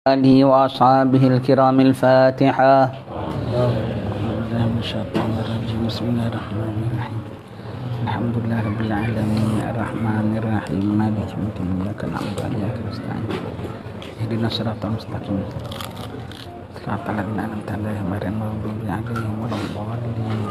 آله وأصحابه الكرام الفاتحة. بسم الله الرحمن الرحيم. الحمد لله رب العالمين الرحمن الرحيم مالك يوم الدين إياك نعبد وإياك نستعين اهدنا الصراط المستقيم صراط الذين أنعمت عليهم غير المغضوب عليهم ولا الضالين.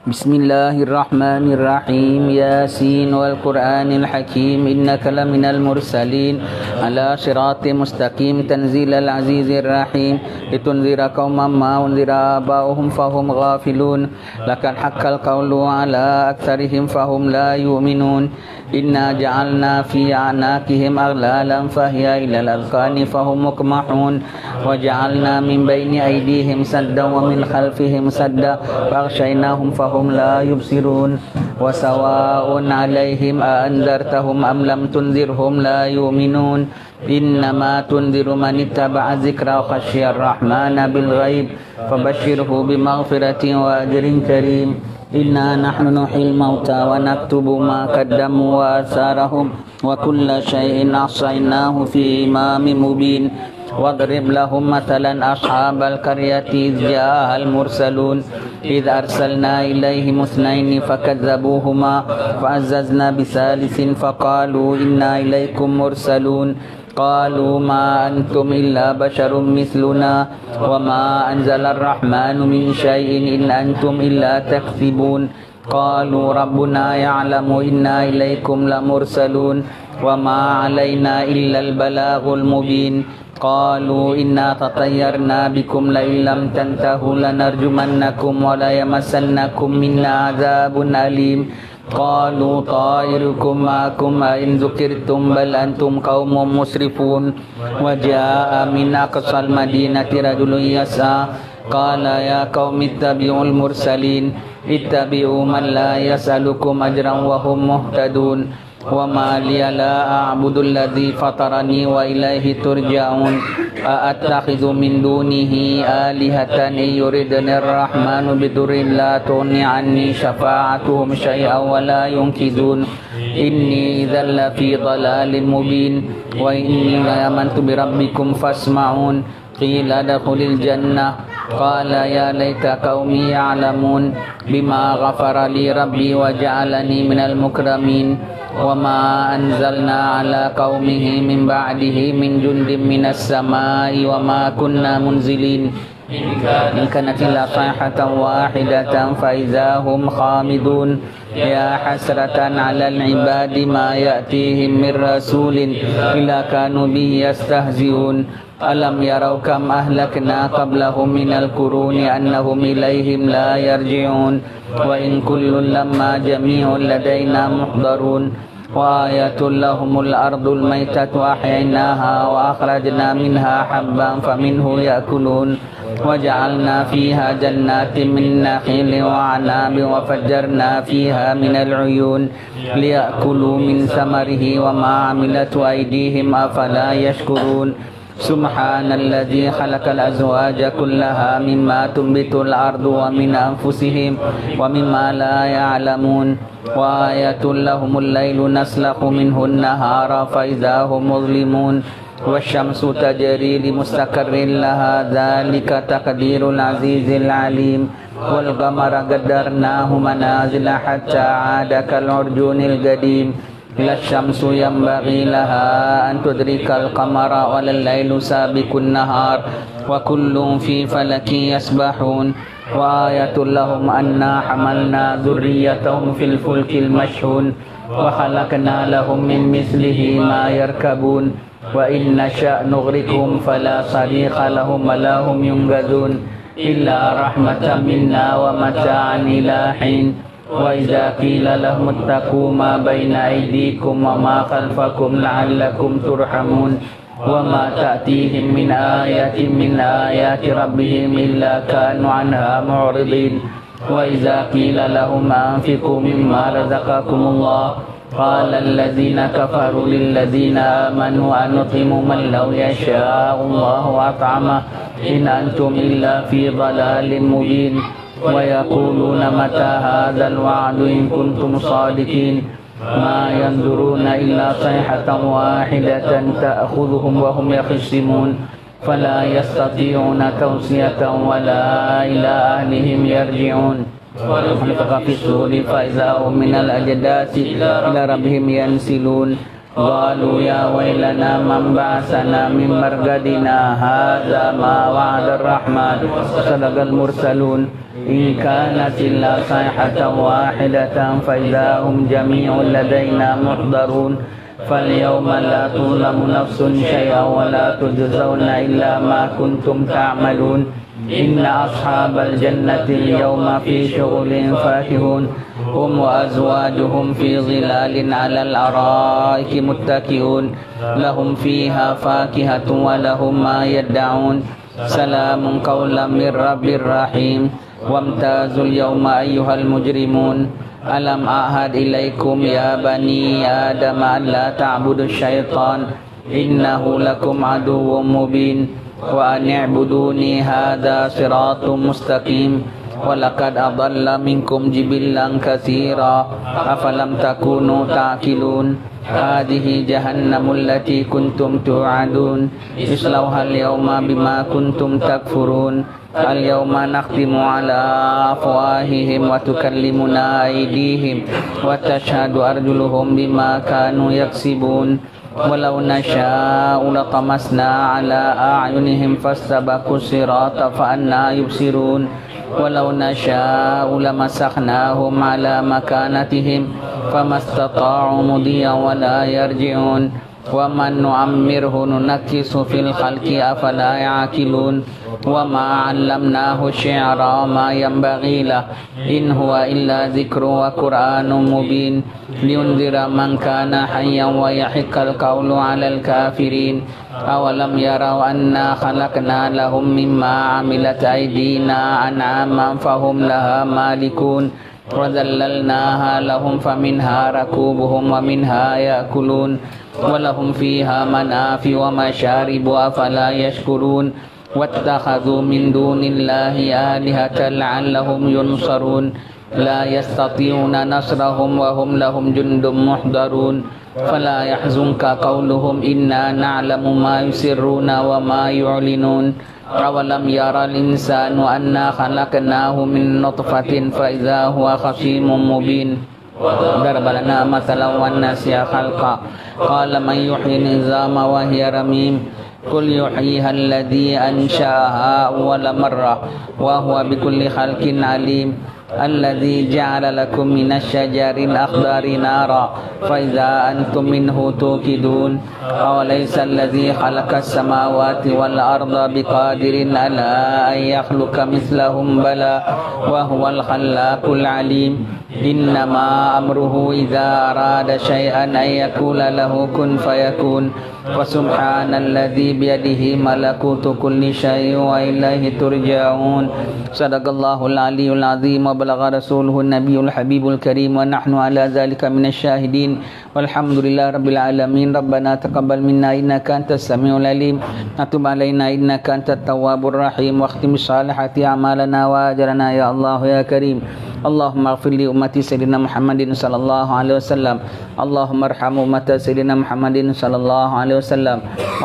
بسم الله الرحمن الرحيم. ياسين والقرآن الحكيم إنك لمن المرسلين على صراط مستقيم تنزيل العزيز الرحيم لتنذر قوما ما أنذر آباؤهم فهم غافلون لقد حق القول على أكثرهم فهم لا يؤمنون إنا جعلنا في أعناقهم أغلالا فهي إلى الأذقان فهم مقمحون وجعلنا من بين أيديهم سدا ومن خلفهم سدا فأغشيناهم فهم لا يبصرون وسواء عليهم أأنذرتهم أم لم تنذرهم لا يؤمنون إنما تنذر من اتبع الذكر وخشي الرحمن بالغيب فبشره بمغفرة وأجر كريم. إنا نحن نحيي الموتى ونكتب ما قدموا وآثارهم وكل شيء أحصيناه في إمام مبين. واضرب لهم مثلا أصحاب القرية إذ جاءها المرسلون إذ أرسلنا إليهم اثنين فكذبوهما فعززنا بثالث فقالوا إنا إليكم مرسلون قالوا ما أنتم إلا بشر مثلنا وما أنزل الرحمن من شيء إن أنتم إلا تكذبون قالوا ربنا يعلم إنا إليكم لمرسلون وما علينا إلا البلاغ المبين قالوا إنا تطيرنا بكم لئن لم تنتهوا لنرجمنكم وليمسنكم منا عذاب أليم قالوا طائركم معكم أئن ذكرتم بل أنتم قوم مسرفون وجاء من أقصى المدينة رجل يسعى قال يا قوم اتبعوا المرسلين اتبعوا من لا يسألكم أجرا وهم مهتدون وما لي لا أعبد الذي فطرني وإليه ترجعون أأتخذ من دونه آلهة إن يردني الرحمن بضر لا تغني عني شفاعتهم شيئا ولا ينقذون إني إذا لفي ضلال مبين وإني آمنت بربكم فاسمعون قيل ادخل الجنة قال يا ليت قومي يعلمون بما غفر لي ربي وجعلني من المكرمين وما أنزلنا على قومه من بعده من جند من السماء وما كنا منزلين إن كانت إلا صيحة واحدة فإذا هم خامدون يا حسرة على العباد ما يأتيهم من رسول إلا كانوا به يستهزئون ألم يروا كم أهلكنا قبلهم من القرون أنهم إليهم لا يرجعون وإن كل لما جميع لدينا محضرون وآية لهم الأرض الميتة أحييناها وأخرجنا منها حبا فمنه يأكلون وجعلنا فيها جنات من نخيل وعناب وفجرنا فيها من العيون ليأكلوا من ثمره وما عملت أيديهم أفلا يشكرون سبحان الذي خلق الأزواج كلها مما تنبت الأرض ومن أنفسهم ومما لا يعلمون وآية لهم الليل نسلخ منه النهار فإذا هم مظلمون والشمس تجري لمستقر لها ذلك تقدير العزيز العليم والقمر قدرناه منازل حتى عاد كالعرجون القديم لا الشمس ينبغي لها أن تدرك القمر ولا الليل سابق النهار وكل في فلك يسبحون وآية لهم أنا حملنا ذريتهم في الفلك المشحون وخلقنا لهم من مثله ما يركبون وإن نشأ نغرقهم فلا صريخ لهم ولا هم ينقذون إلا رحمة منا ومتاعا إلى حين وإذا قيل لهم اتقوا ما بين أيديكم وما خلفكم لعلكم ترحمون وما تأتيهم من آية من آيات ربهم إلا كانوا عنها معرضين وإذا قيل لهم أنفقوا مما رزقكم الله قال الذين كفروا للذين آمنوا أنطعم من لو يشاء الله أطعمه إن أنتم إلا في ضلال مبين ويقولون متى هذا الوعد إن كنتم صادقين ما ينظرون إلا صيحة واحدة تأخذهم وهم يخصمون فلا يستطيعون توصية ولا إلى أهلهم يرجعون ونفخ في الصور فإذا هم من الأجداث إلى ربهم ينسلون قالوا يا ويلنا من بعثنا من مرقدنا هذا ما وعد الرحمن وصدق المرسلون إن كانت إلا صيحة واحدة فإذا هم جميع لدينا محضرون فاليوم لا تظلم نفس شيئا ولا تجزون إلا ما كنتم تعملون إن أصحاب الجنة اليوم في شغل فاكهون هم وأزواجهم في ظلال على الأرائك متكئون لهم فيها فاكهة ولهم ما يدعون سلام قولا من رب رحيم وامتازوا اليوم أيها المجرمون ألم أعهد إليكم يا بني آدم أن لا تعبدوا الشيطان إنه لكم عدو مبين وأن اعبدوني هذا صراط مستقيم ولقد أضل منكم جبلا كثيرا أفلم تكونوا تعقلون هذه جهنم التي كنتم توعدون اصلوها اليوم بما كنتم تكفرون اليوم نختم على أفواههم وتكلمنا أيديهم وتشهد أرجلهم بما كانوا يكسبون ولو نشاء لطمسنا على أعينهم فاستبقوا الصراط فأنى يبصرون ولو نشاء لمسخناهم على مكانتهم فما استطاعوا مضيا ولا يرجعون ومن نعمره ننكس في الخلق أفلا يعقلون وما علمناه الشعر وما ينبغي له إن هو إلا ذكر وقرآن مبين لينذر من كان حيا ويحق القول على الكافرين أولم يروا أنا خلقنا لهم مما عملت أيدينا أنعاما فهم لها مالكون وذللناها لهم فمنها ركوبهم ومنها يأكلون ولهم فيها منافع ومشارب أفلا يشكرون واتخذوا من دون الله آلهة لعلهم ينصرون لا يستطيعون نصرهم وهم لهم جند محضرون فلا يحزنك قولهم إنا نعلم ما يسرون وما يعلنون أولم يرى الإنسان أنا خلقناه من نطفة فإذا هو خصيم مبين ضرب لنا مثلا ونسي خلقا قال من يحيي العظام وهي رميم قل يحييها الذي أنشأها أول مرة وهو بكل خلق عليم الذي جعل لكم من الشجر الأخضر نارا فإذا أنتم منه توقدون أوليس الذي خلق السماوات والأرض بقادر على أن يخلق مثلهم بلى وهو الخلاق العليم إنما أمره إذا أراد شيئا أن يقول له كن فيكون فسبحان الذي بيده ملكوت كل شيء وإليه ترجعون صدق الله العلي العظيم وبلغ رسوله النبي الحبيب الكريم ونحن على ذلك من الشاهدين والحمد لله رب العالمين ربنا تقبل منا إنك أنت السميع العليم وتب علينا إنك أنت التواب الرحيم واختم الصالحات أعمالنا وأجرنا يا الله يا كريم اللهم اغفر لأمة سيدنا محمد صلى الله عليه وسلم اللهم ارحم أمة سيدنا محمد صلى الله عليه وسلم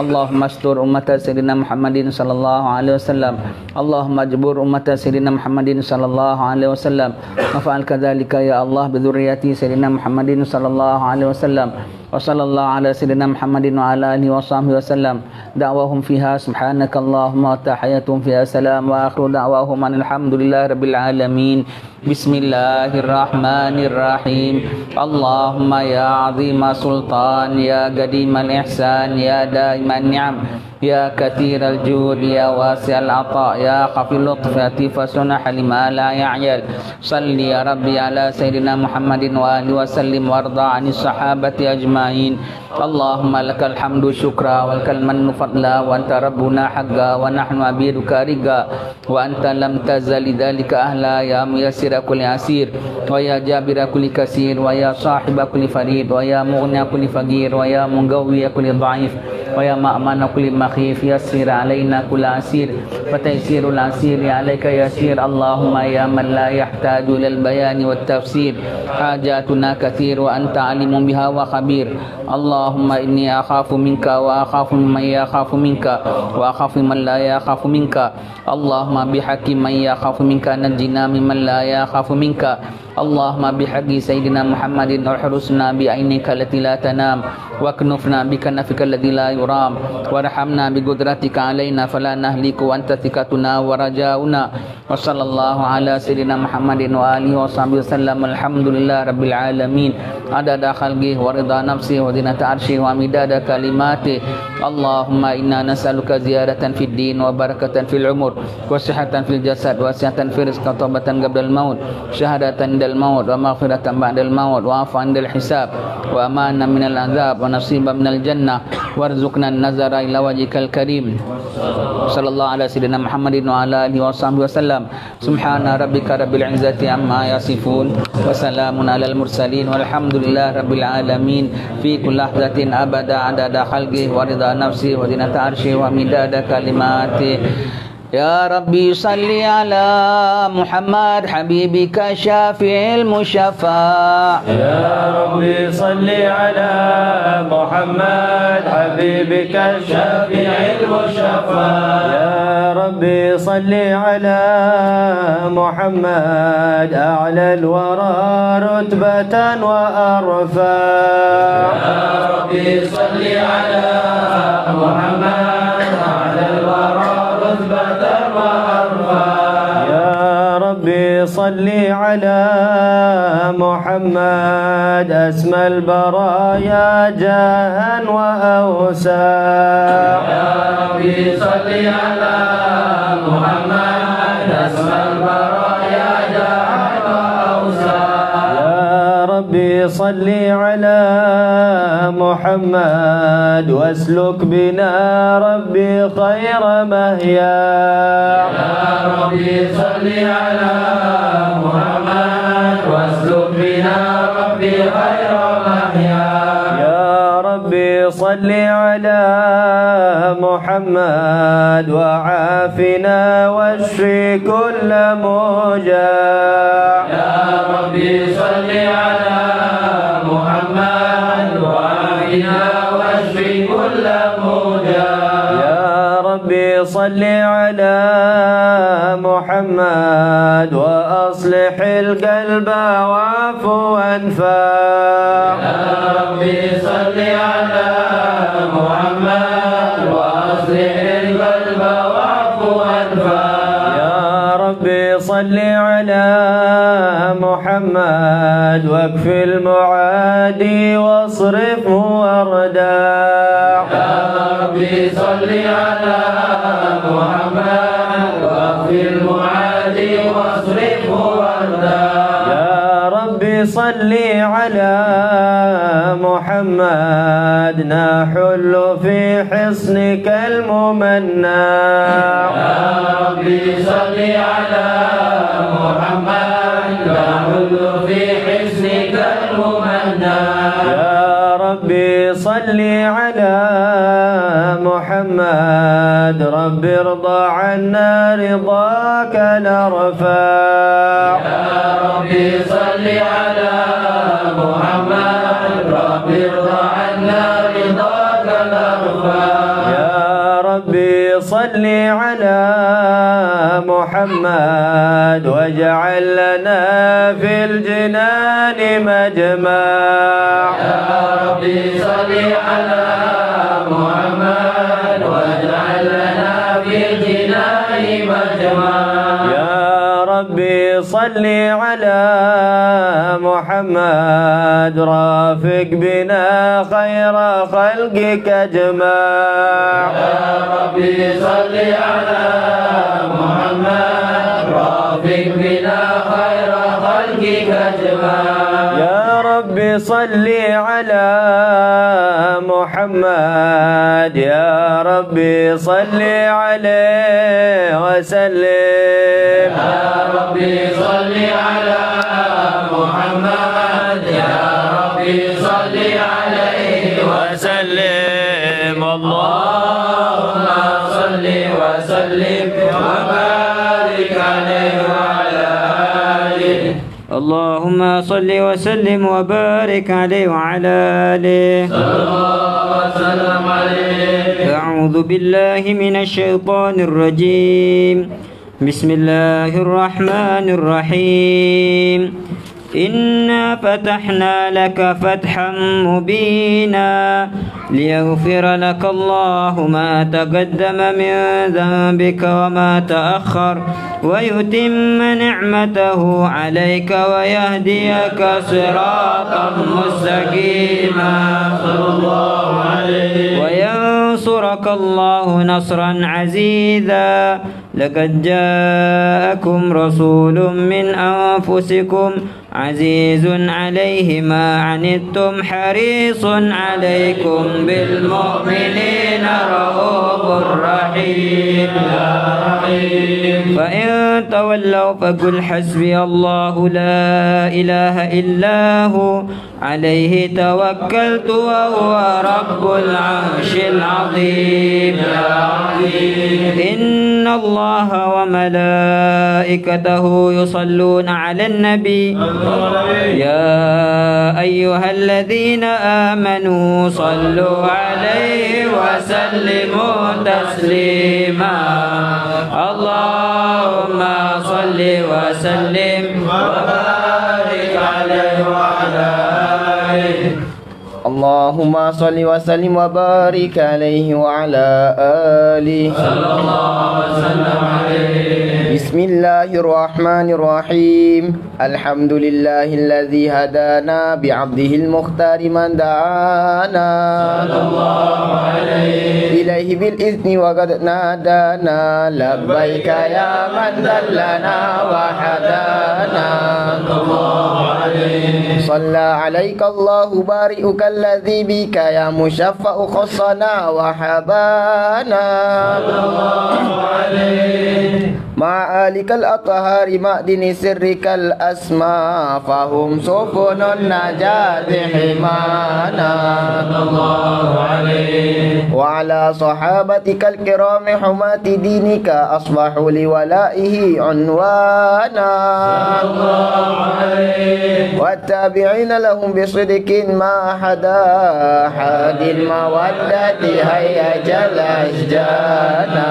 اللهم استر أمة سيدنا محمد صلى الله عليه وسلم اللهم اجبر أمة سيدنا محمد صلى الله عليه وسلم وفعل كذلك يا الله بذرية سيدنا محمد صلى الله عليه وسلم وصلى الله على سيدنا محمد وعلى آله وصحبه وسلم دعواهم فيها سبحانك اللهم وتحياتهم فيها سلام وآخر دعواهم أن الحمد لله رب العالمين بسم الله الرحمن الرحيم اللهم يا عظيم سلطان يا قديم الإحسان يا دائم النعم يا كثير الجود يا واسع العطاء يا خفي اللطف فسنح لما لا يعجل صل يا ربي على سيدنا محمد وآله وسلم وارضى عن الصحابة أجمعين اللهم لك الحمد شكرا ولك المن فضلا وأنت ربنا حقا ونحن عبيدك رقا وأنت لم تزل ذلك أهلا يا ميسر كل عسير ويا جابر كل كثير ويا صاحب كل فريد ويا مغني كل فقير ويا مقوي كل ضعيف ويا مأمن كل مخيف يسر علينا كل عسير فتيسير العسير عليك يسير اللهم يا من لا يحتاج إلى البيان والتفسير حاجاتنا كثير وأنت عليم بها وخبير اللهم إني أخاف منك وأخاف ممن يخاف منك وأخاف من لا يخاف منك اللهم بحق من يخاف منك نجنا ممن لا يخاف منك اللهم بحق سيدنا محمد احرسنا بعينك التي لا تنام واكنفنا بكنفك الذي لا يرام وارحمنا بقدرتك علينا فلا نهلك وأنت ثقتنا ورجاؤنا وصلى الله على سيدنا محمد وآله وصحبه وسلم الحمد لله رب العالمين عدد خلقه ورضا نفسه وزنة عرشه ومداد كلماته اللهم إنا نسألك زيادة في الدين وبركة في العمر وصحة في الجسد وصحة في الرزق وتوبة قبل الموت شهادة عند الموت ومغفرة بعد الموت وعفو عند الحساب وأمانا من العذاب ونصيبا من الجنة وارزقنا النظر إلى وجهك الكريم صلى الله على سيدنا محمد وعلى آله وصحبه وسلم سبحان ربك رب العزة عما يصفون وسلام على المرسلين والحمد لله رب العالمين في كل لحظة أبدا عدد خلقه ورضا نفسه وزنة عرشه ومداد كلماته يا ربي صل على محمد حبيبك شافع المشفع يا ربي صل على محمد حبيبك الشافع المشفع يا ربي صل على محمد أعلى الورى رتبة وأرفع يا ربي صل على محمد أعلى الورى رتبة يا ربي صل على محمد أسمى البرايا جاها وأوساع يا ربي صل على محمد أسمى البرايا جاها وأوساع يا ربي صل على محمد واسلك بنا ربي خير مهيا يا ربي صل على محمد واسلك بنا ربي خير مهيا يا ربي صل على محمد وعافنا واشفي كل موجع يا ربي صل على محمد وعافنا واشفي كل موجع يا ربي صل على محمد وأصلح القلب واعف وانفع يا ربي صل على محمد وأصلح القلب واعف وانفع يا ربي صل على محمد واكفي المعادي واصرفه ورداع يا ربي صل على محمد واكفي المعادي واصرفه ورداع يا ربي صل على محمد نحل في حصنك الممنع يا ربي صل على محمد نحل في حصنك الممنع يا ربي صل على محمد رب ارضى عنا رضاك نرفع يا ربي صل على محمد رب ارضى عنا رضاك نرفع يا ربي صل على محمد واجعل لنا في الجنان مجمع يا ربي صل على محمد واجعل لنا في الجنان مجمع يا ربي صل على محمد رافق بنا خير خلقك اجمع يا ربي صل على محمد رافق بنا خير خلقك اجمع يا ربي صل على محمد يا ربي صل عليه وسلم يا ربي صل على محمد يا ربي صل عليه وسلم اللهم صل وسلم وبارك عليه وعلى آله. اللهم صل وسلم وبارك عليه وعلى آله. صلى الله وسلم عليه. أعوذ بالله من الشيطان الرجيم. بسم الله الرحمن الرحيم. إنا فتحنا لك فتحا مبينا ليغفر لك الله ما تقدم من ذنبك وما تأخر ويتم نعمته عليك ويهديك صراطا مستقيما. صلى الله عليه. وينصرك الله نصرا عزيزا. لقد جاءكم رسول من أنفسكم عزيز عليه ما عنتم حريص عليكم بالمؤمنين رؤوف رحيم. فإن تولوا فقل حسبي الله لا إله إلا هو عليه توكلت وهو رب العرش العظيم. إن الله وملائكته يصلون على النبي يا أيها الذين آمنوا صلوا عليه وسلموا تسليما. اللهم صل وسلم وبارك عليه وعلى آله. اللهم صل وسلم وبارك عليه وعلى آله. صلى الله وسلم عليه. بسم الله الرحمن الرحيم. الحمد لله الذي هدانا بعبده المختار من دعانا صلى الله عليه. إليه بالإذن وقد نادانا لبيك يا من دلنا وحدانا. صلى الله عليه. صلى عليك الله بارئك الذي بك يا مشفع خصنا وحبانا. صلى الله عليه. مع آلك الأطهار معدن سرك الأسماء فهم سفن النجاة حمانا. صلى الله عليه. وعلى صحابتك الكرام حماة دينك أصبحوا لولائه عنوانا. صلى الله عليه. والتابعين لهم بصدق ما حدا حاد المودة هيج الأشجانا.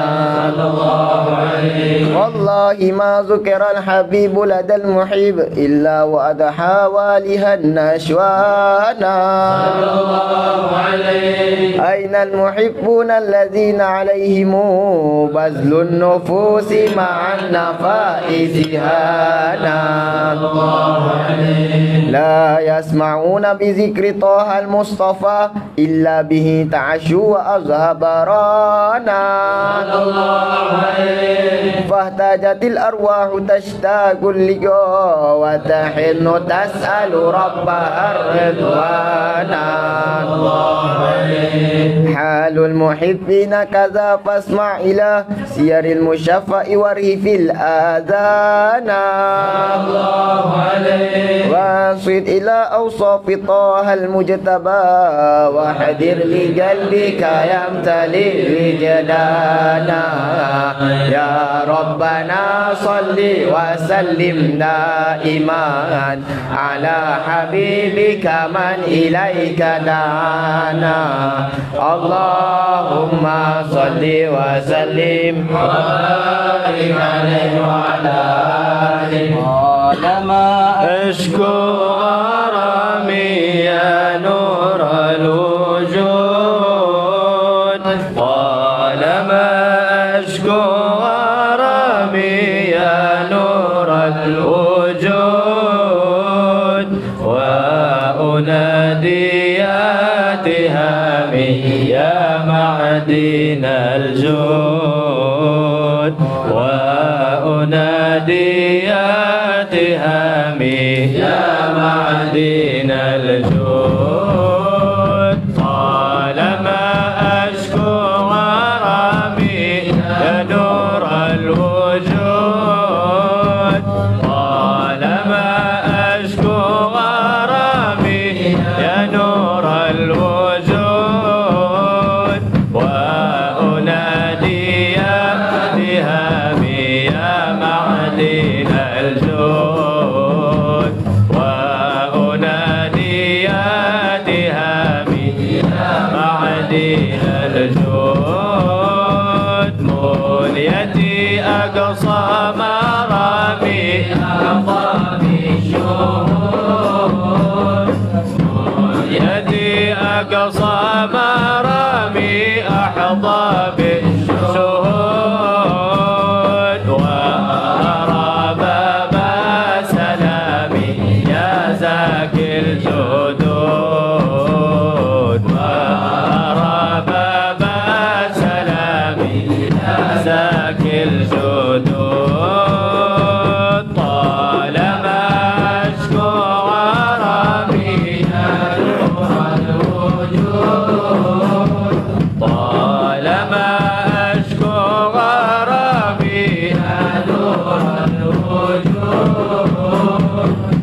صلى الله عليه. والله ما ذكر الحبيب لدى المحب إلا وأضحى والها النشوانا. صلى الله عليه. أين المحبون الذين عليهم بذل النفوس مع النفائس هانا. صلى الله عليه. لا يسمعون بذكر طه المصطفى إلا به تعشوا وأذهب رانا. صلى الله عليه. فاحتاجت الأرواح تشتاق اللقاء وتحن تسأل ربها الرضوانا. صلى الله عليه. حال المحبين كذا فاسمع إلى سير المشفع ورهف الآذانا. صلى الله عليه. وانصت إلى أوصاف طه المجتبى وحذر لقلبك يمتلئ وجدانا. يا ربنا صل وسلم دائما على حبيبك من إليك دعانا. اللهم صل وسلم وبارك عليه وعلى آله. قال ما أشكو غرامي يا نور الوجود. قال ما أشكو غرامي يا نور الوجود. وأنادي يا تهامي يا معدن الجود. وأنادي يا تهامي يا معدن الجود. طالما أشكو غرامي يا نور الوجود. طالما أشكو غرامي يا نور الوجود. معدن الجود منيتي أقصى مرامي منيتي أقصى مرامي أحظى بالشهود وأرى باب سلامي يا زاكي الجدود وأرى باب سلامي يا زاكي الجدود طالما أشكو غرامي يا نور الوجود طالما أشكو غرامي يا نور الوجود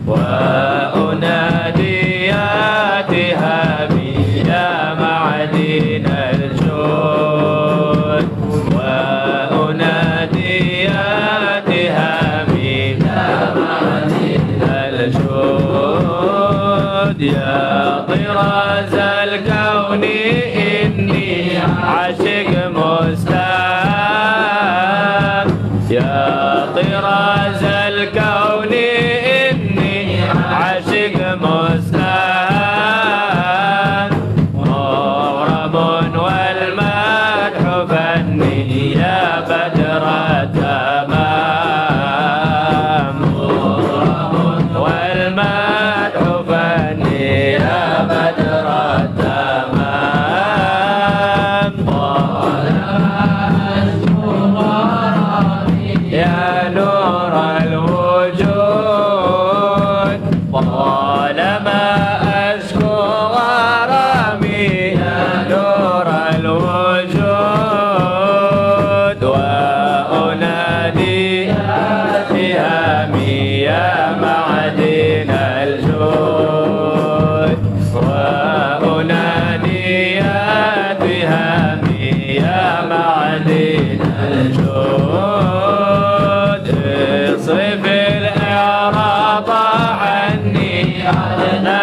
وأنادي يا تهامي يا معدن الجود وأنادي يا تهامي يا معدن الجود يا طراز الكون إني عاشق مستاء يا طراز الكون إني عاشق مستاء مغرم والمدح فني يا بدر التمام مغرم والمدح فني يا بدر التمام يا نور الوجود طالما أشكو غرامي يا نور الوجود وأنادي يا تهامي يا معدن الجود وأنادي يا تهامي يا معدن الجود اصرف الإعراض عني عدنا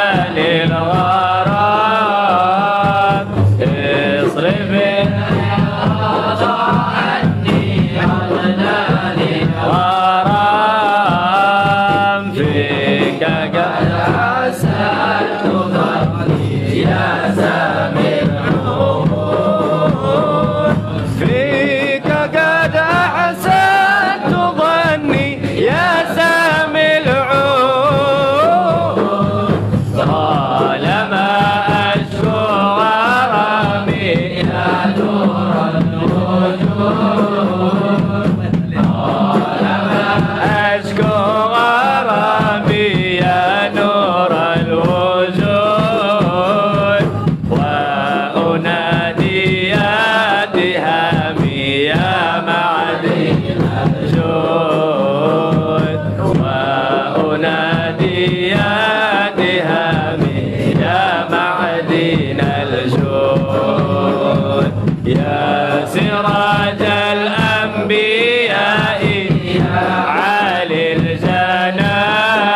للغرام اصرف الإعراض عني عدنا للغرام فيك قد حسنت ظني يا سامي العهود فيك قد أحسنت ظني يا سامي العهود طالما أشكو غرامي يا نور الوجود طالما أشكو غرامي يا نور الوجود وأنادي يا تهامي يا معدن الجود وأنادي يا تهامي يا معدن الجود يا سراج الأنبياء يا عالي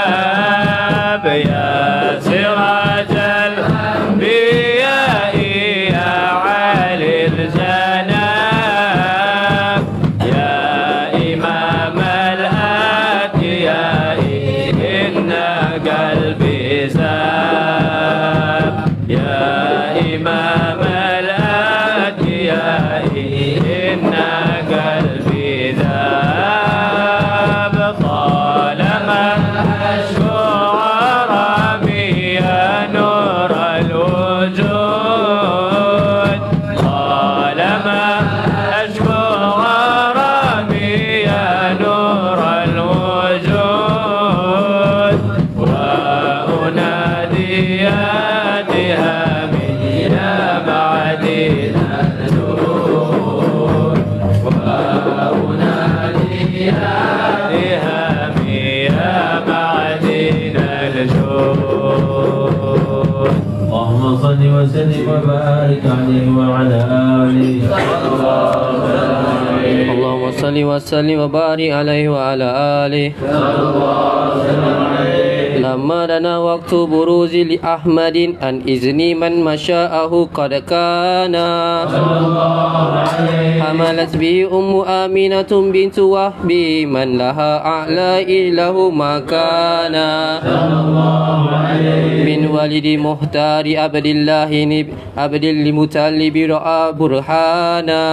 الجناب يا سراج الأنبياء يا عالي الجناب يا إمام الأتقياء إن قلبي ساب يا إمام الأتقياء إن قلبي ذاب طالما أشكو غرامي يا نور الوجود طالما أشكو غرامي يا نور الوجود وأنادي يا تهامي يا معدن الجود وأنادي يا تهامي يا معدن الجود اللهم صل وسلم وبارك عليه وعلى آله. اللهم صل وسلم وبارك عليه وعلى آله. لما دنا وقت بروز لأحمد عن إذن من مشاءه قد كان حملت به آمنة بنت وهب من لها أعلى له مكانا من والد مختار عبد الله عبد المطلب رأى برهانا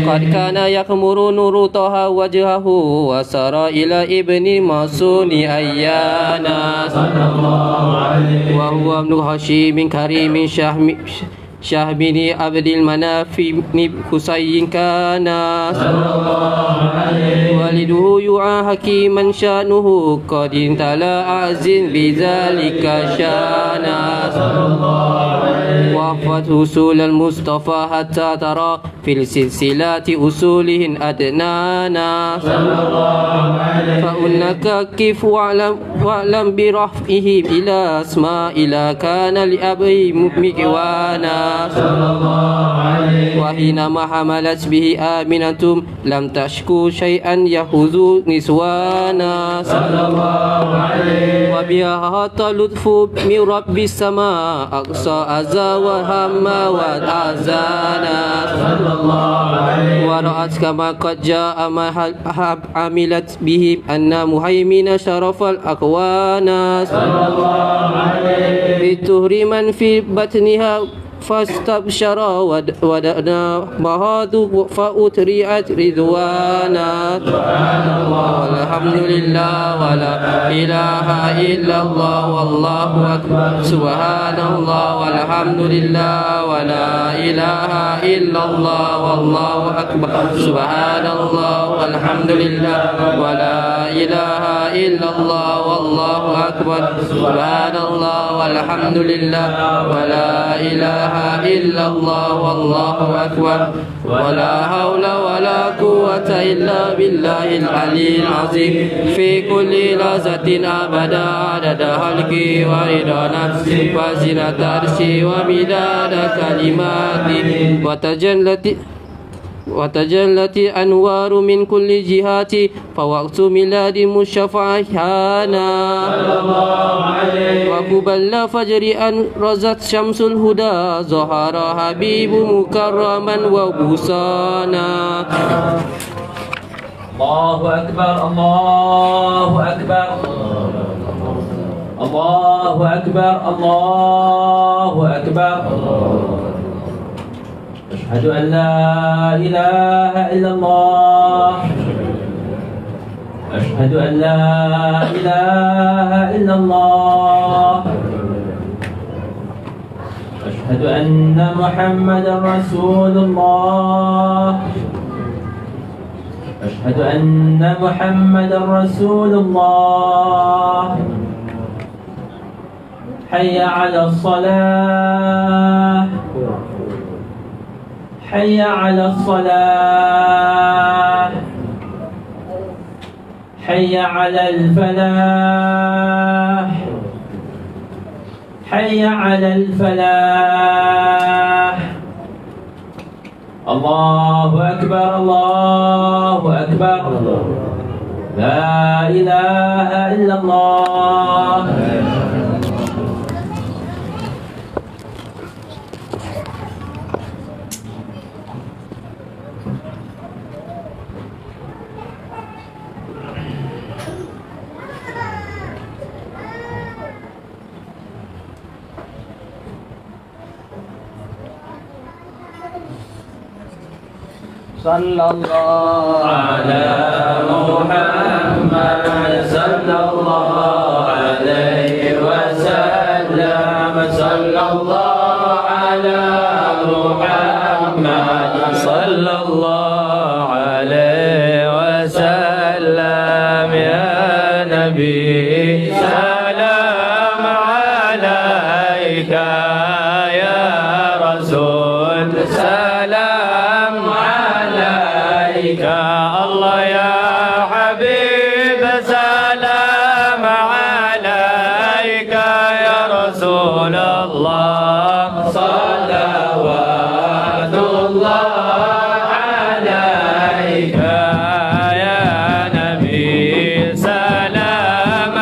قد كان يخمر نور طه وجهه وسرى إلى ابن مسون أيانا وهو ابن هشيم كريم شاه بن عبد المناف بن حسين كان والده يعى حكيما شانه قد انتلى عز بذلك شانا وفت وصول المصطفى حتى ترى في السلسلات أصولهن أدنانا فأنك كيف واعلم برفعه إلى أسماء إلى كان لأبي مكوانا وحينما حملت به آمنة لم تشكو شيئا يهز نسوانا وبها لطف من رب السماء أقصى أذى وهم وأحزانا ورأت كما قد جاء ما عملت به أن مهيمن شرف الأكوان بالطهر من في بطنها فاستبشر ودنا مهاد فأتريت رضوانا والحمد لله ولا إله إلا الله والله أكبر سبحان الله والحمد لله ولا إله إلا الله والله أكبر سبحان الله والحمد لله ولا إله إلا الله والله أكبر سبحان الله والحمد لله ولا إله إلا الله والله أكبر ولا حول ولا قوة إلا بالله العلي العظيم في كل لحظة أبدا عدد خلقي ورضا نفسي وزنة عرشي ومداد كلماتي وتجلت أنوار من كل جهات فوقت ميلاد مشفع حانا وقبل فجر أن رزت شمس الهدى ظهر حبيب مكرما وبوسانا الله أكبر الله أكبر الله أكبر الله أكبر أشهد أن لا إله إلا الله أشهد أن لا إله إلا الله أشهد أن محمدا رسول الله أشهد أن محمدا رسول الله حي على الصلاة حي على الصلاة حي على الفلاح حي على الفلاح الله أكبر الله أكبر لا إله إلا الله صلى الله على محمد صلى الله عليه وسلم صلى الله على محمد صلى الله عليه وسلم يا نبي سلام عليك يا رسول سلام عليك الله يا حبيب سلام عليك يا رسول الله صلوات الله عليك يا نبي سلام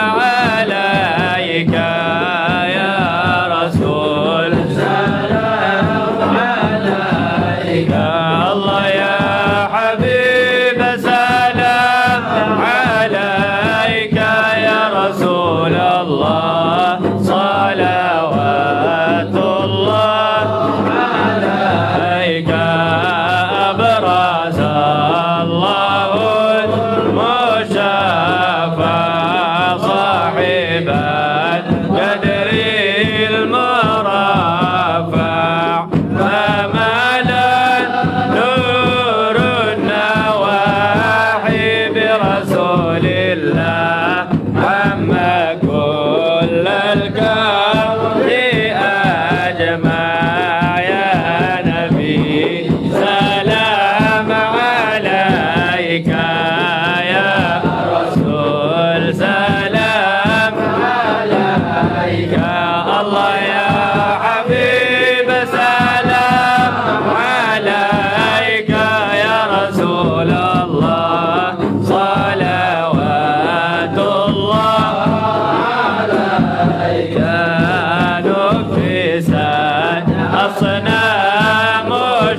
أصنام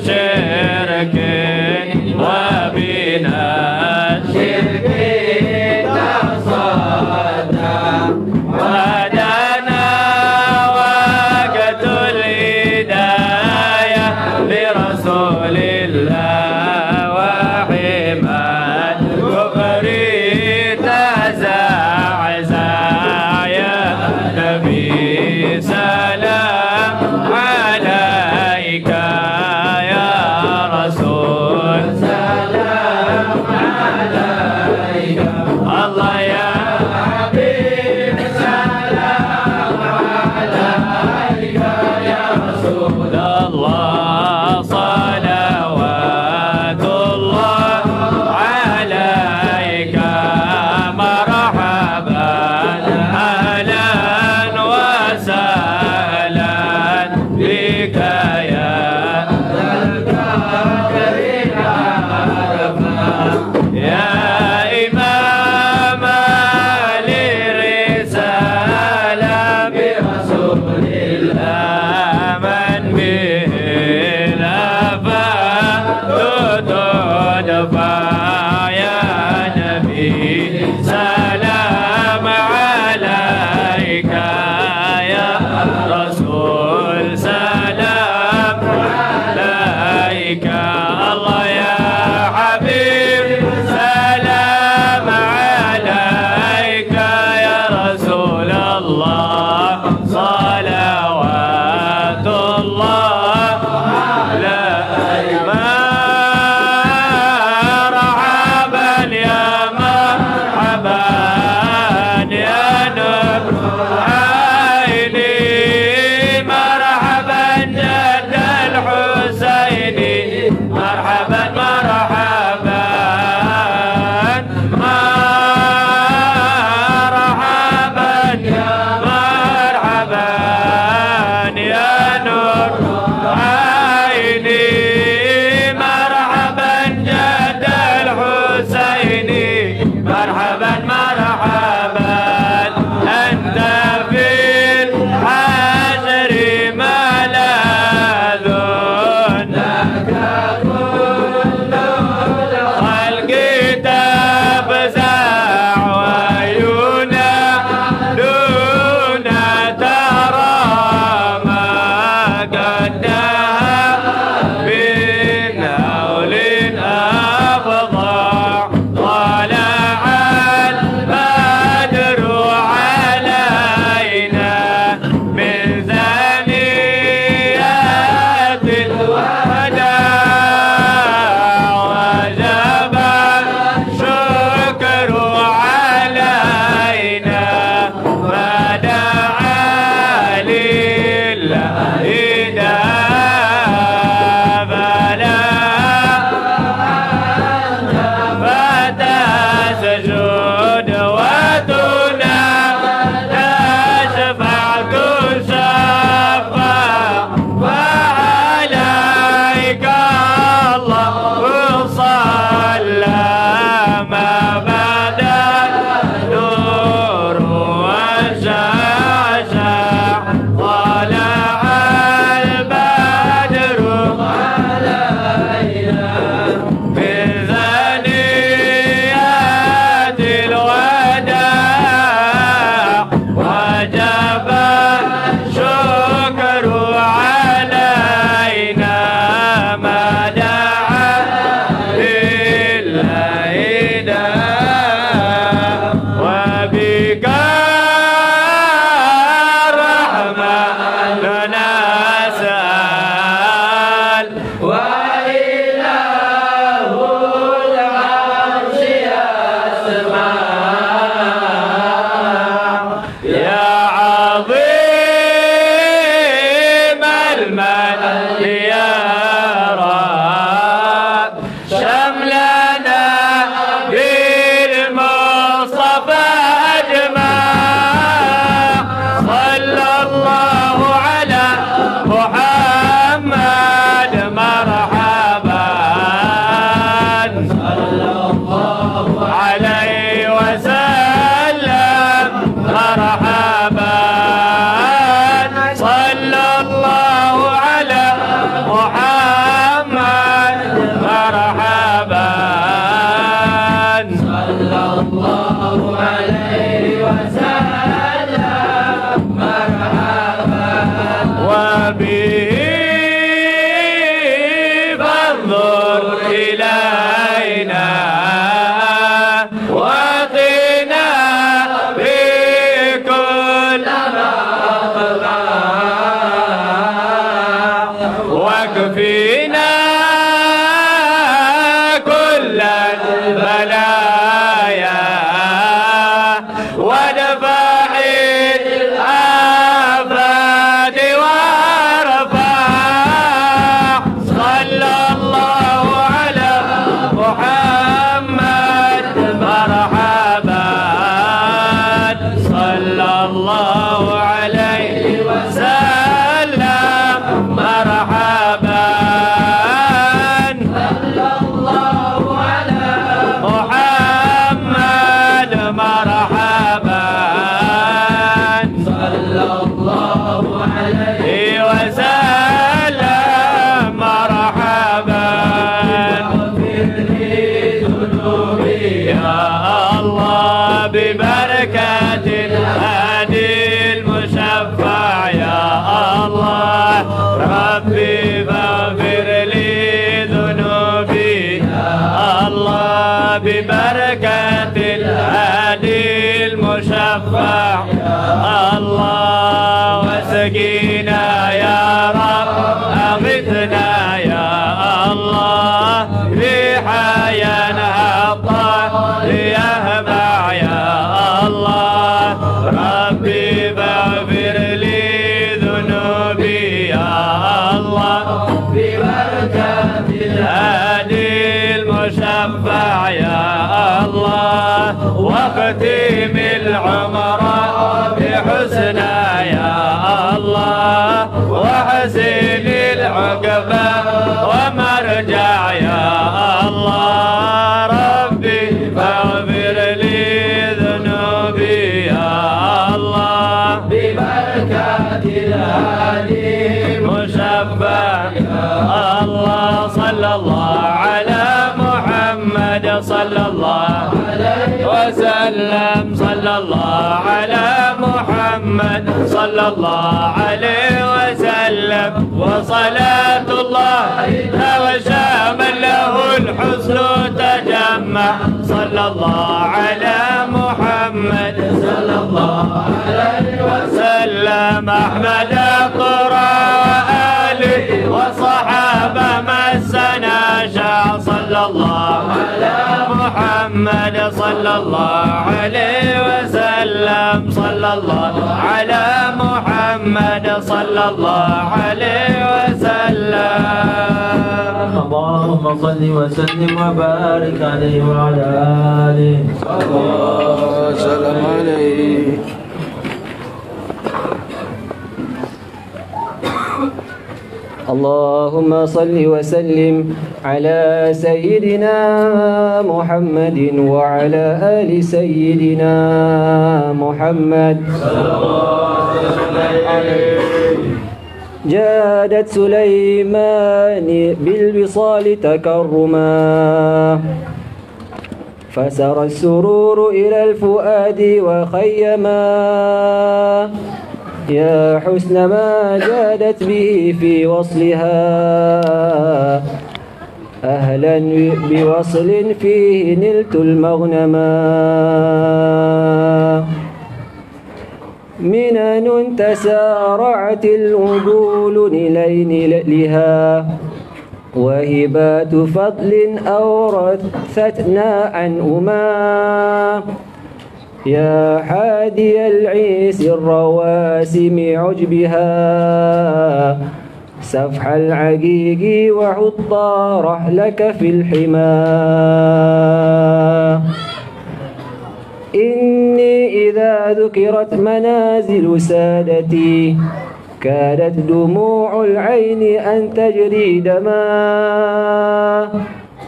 شرك وبنا الشرك تصدى ودنا وقت الهداية لرسول الله وحماد كفر تزعزع يا نبي سلام عليك يا رسول سلام عليك الله يا حبيب سلام عليك يا رسول الله صلوات الله عليك مرحبا أهلا وسهلا بك يا يا إمام للرسالة برسول الله من به الآفات تدفع يا نبي سلام عليك يا رسول سلام واكفينا كل البلايا ودفع الآفات وارفع صلى الله على محمد مرحبا صلى الله عليه وسلم مرحبا صلى الله على محمد مرحبا صلى الله عليه وسلم مرحبا واغفر لي ذنوبي يا الله ببركة الهادي المشفع يا الله ربي فاغفر لي ذنوبي يا الله ببركة الهادي المشفع يا الله وسقينا يا رب أغثنا يا الله ريحا ينهض يهبع يا الله ربي فاغفر لي ذنوبي يا الله ببركة الهادي المشفع يا الله واختم العمر بحسنى يا الله واحسن العقبى ومرجع يا الله ربي فاغفر لي ذنوبي يا الله ببركة الهادي المشفع يا الله صلى الله على محمد صلى الله عليه وسلم صلى الله على محمد صلى الله عليه وسلم وصلاة الله وشامل له الحسن تجمع صلى الله على محمد صلى الله عليه وسلم أحمد قرى وآله وصحابة مسنا شاع صلى الله على محمد صلى الله عليه وسلم صلى الله على محمد صلى الله عليه وسلم اللهم صل وسلم وبارك عليه وعلى آله صلى الله وسلم عليه. اللهم صل وسلم على سيدنا محمد وعلى آل سيدنا محمد صلى الله عليه. جادت سليمان بالوصال تكرما فسر السرور إلى الفؤاد وخيما يا حسن ما جادت به في وصلها أهلا بوصل فيه نلت المغنما منن تسارعت العدول لها وهبات فضل أورثتنا عن يا حادي العيس الرواسم عجبها سفح العقيق وحطى رحلك في الحمى إني إذا ذكرت منازل سادتي كادت دموع العين أن تجري دما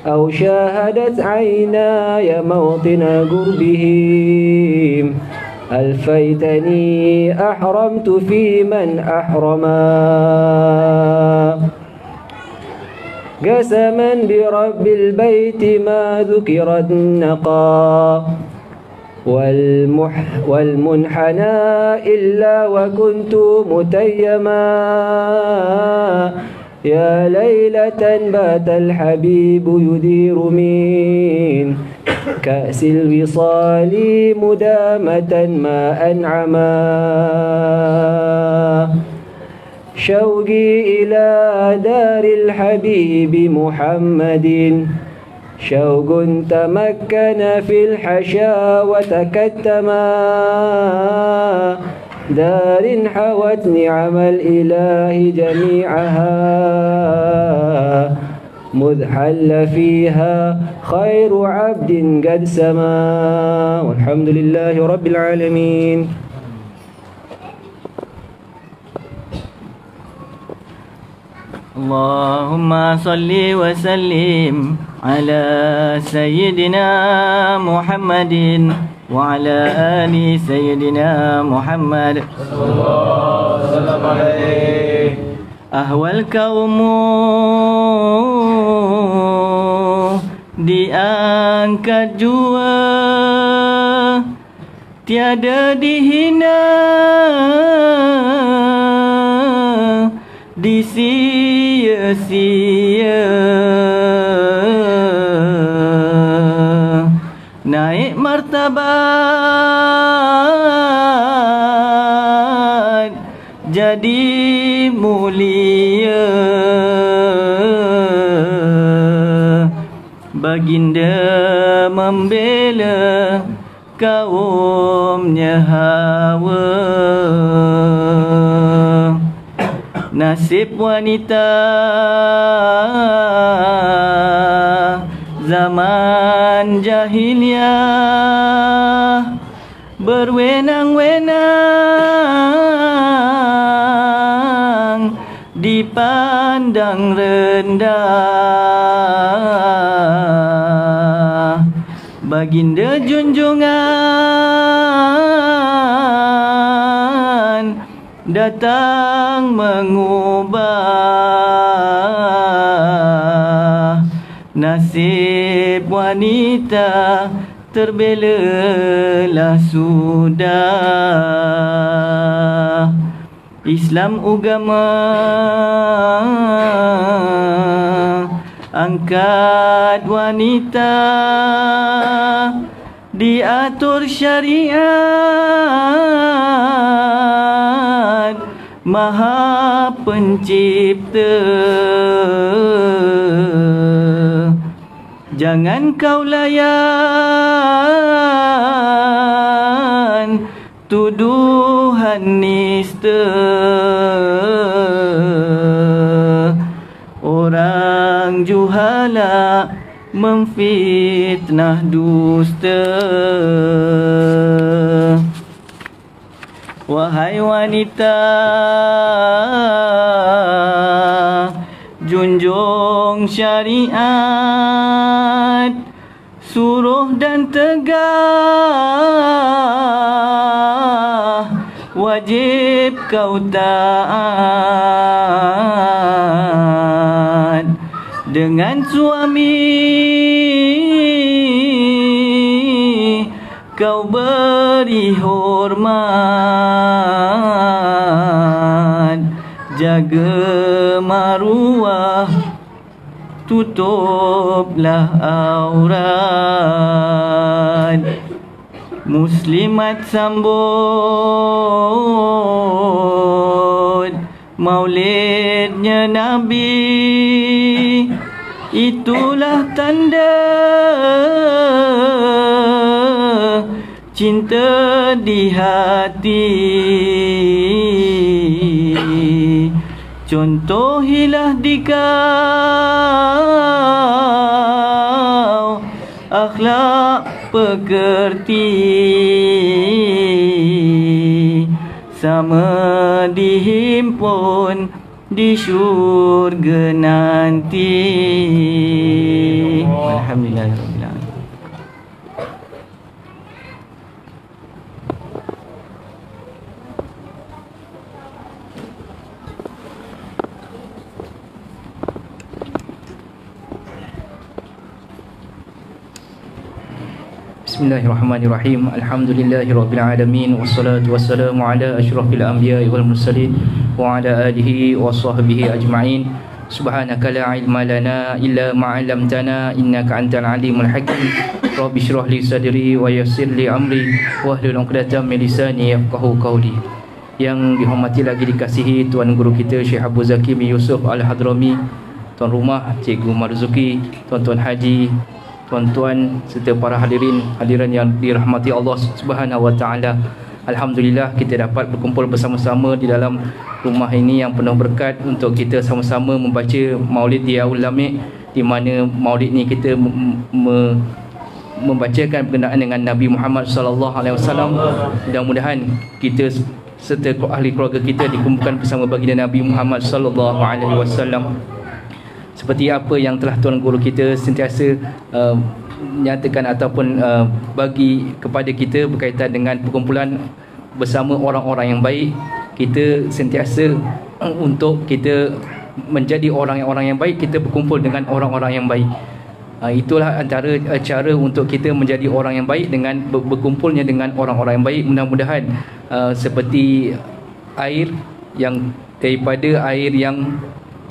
أو شاهدت عيناي موطن قربهم ألفيتني أحرمت في من أحرما قسما برب البيت ما ذكر النقا والمنحنى إلا وكنت متيما يا ليلة بات الحبيب يدير من كأس الوصال مدامة ما أنعما شوقي إلى دار الحبيب محمد شوق تمكن في الحشا وتكتما دار حوت نعم الإله جميعها مذ حل فيها خير عبد قد سما والحمد لله رب العالمين. اللهم صل وسلم على سيدنا محمد وعلى آل سيدنا محمد صلى الله وسلم عليه. أهوى الكوم diangkat jua, tiada dihina, disia-sia. Naik martabat jadi mulia, baginda membela kaumnya Hawa. Nasib wanita zaman jahiliyah berwenang-wenang, dipandang rendah. Baginda junjungan datang mengubah nasib wanita, terbelalah sudah. Islam agama angkat wanita, diatur syariat Maha Pencipta. Jangan kau layan tuduhan nista, orang juhala memfitnah dusta. Wahai wanita, junjung syariat, suruh dan tegah, wajib kau taat. Dengan suami kau beri hormat, jaga maruah, tutuplah aurat. Muslimat sambut maulidnya Nabi, itulah tanda cinta di hati. Contohilah di kau akhlak pekerti, sama dihimpun di syurga nanti. Alhamdulillah. Bismillahirrahmanirrahim. Alhamdulillahirabbil alamin, wassalatu wassalamu ala asyrafil anbiya'i wal mursalin wa ala alihi wa sahbihi ajma'in. Subhanaka la ilma lana illa ma 'allamtana innaka antal alimul hakim. Rabbi shrah li sadri wa yassir li amri wahlul 'uqdatam min lisani yafqahu qawli. Yang dihormati lagi dikasihi Tuan Guru kita Syekh Abu Zaki bin Yusuf Al-Hadrami, Tuan Rumah Cikgu Marzuki, Tuan-tuan haji, tuan-tuan serta para hadirin yang dirahmati Allah Subhanahu wa taala. Alhamdulillah kita dapat berkumpul bersama-sama di dalam rumah ini yang penuh berkat untuk kita sama-sama membaca Maulid Diyaul Lami', di mana Maulid ni kita membacakan berkenaan dengan Nabi Muhammad sallallahu alaihi wasallam. Mudah-mudahan kita serta ahli keluarga kita dikumpulkan bersama baginda Nabi Muhammad sallallahu alaihi wasallam. Seperti apa yang telah Tuan Guru kita sentiasa nyatakan ataupun bagi kepada kita berkaitan dengan perkumpulan bersama orang-orang yang baik, kita sentiasa untuk kita menjadi orang-orang yang baik, kita berkumpul dengan orang-orang yang baik. Itulah antara cara untuk kita menjadi orang yang baik, dengan berkumpulnya dengan orang-orang yang baik. Mudah-mudahan seperti air yang daripada air yang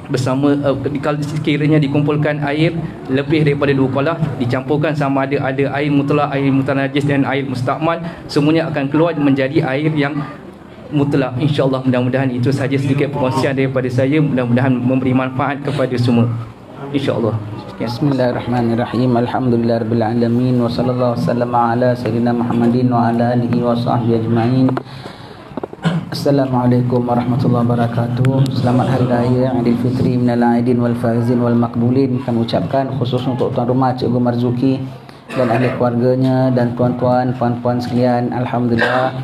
bersama, kalau sekiranya dikumpulkan air lebih daripada 2 kolah, dicampurkan sama ada air mutlak, air mutanajis dan air mustakmal, semuanya akan keluar menjadi air yang mutlak, insya-Allah. Mudah-mudahan itu saja sedikit perkongsian daripada saya, mudah-mudahan memberi manfaat kepada semua, insya-Allah. Bismillahirrahmanirrahim. Alhamdulillahirabbil alamin wa sallallahu wasallama ala sayyidina Muhammadin wa ala alihi wa sahbihi ajma'in. Assalamualaikum warahmatullahi wabarakatuh. Selamat Hari Raya Aidil Fitri minal aidin wal faizin wal maqbulin. Kami ucapkan khusus untuk Tuan Rumah Cikgu Marzuki dan ahli keluarganya dan tuan-tuan, puan-puan sekalian. Alhamdulillah,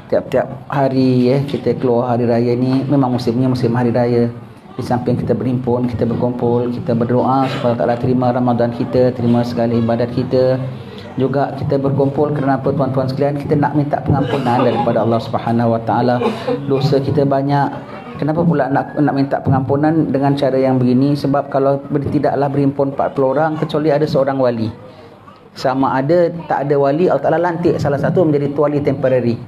tiap-tiap hari kita keluar hari raya ni memang musimnya musim hari raya. Di samping kita berhimpun, kita berkumpul, kita berdoa supaya Allah Ta'ala terima Ramadan kita, terima segala ibadat kita. Juga kita berkumpul kerana apa, tuan-tuan sekalian? Kita nak minta pengampunan daripada Allah Subhanahu wa taala. Dosa kita banyak. Kenapa pula nak minta pengampunan dengan cara yang begini? Sebab kalau tidaklah berhimpun 40 orang kecuali ada seorang wali. Sama ada tak ada wali, Allah Ta'ala lantik salah satu menjadi wali temporary.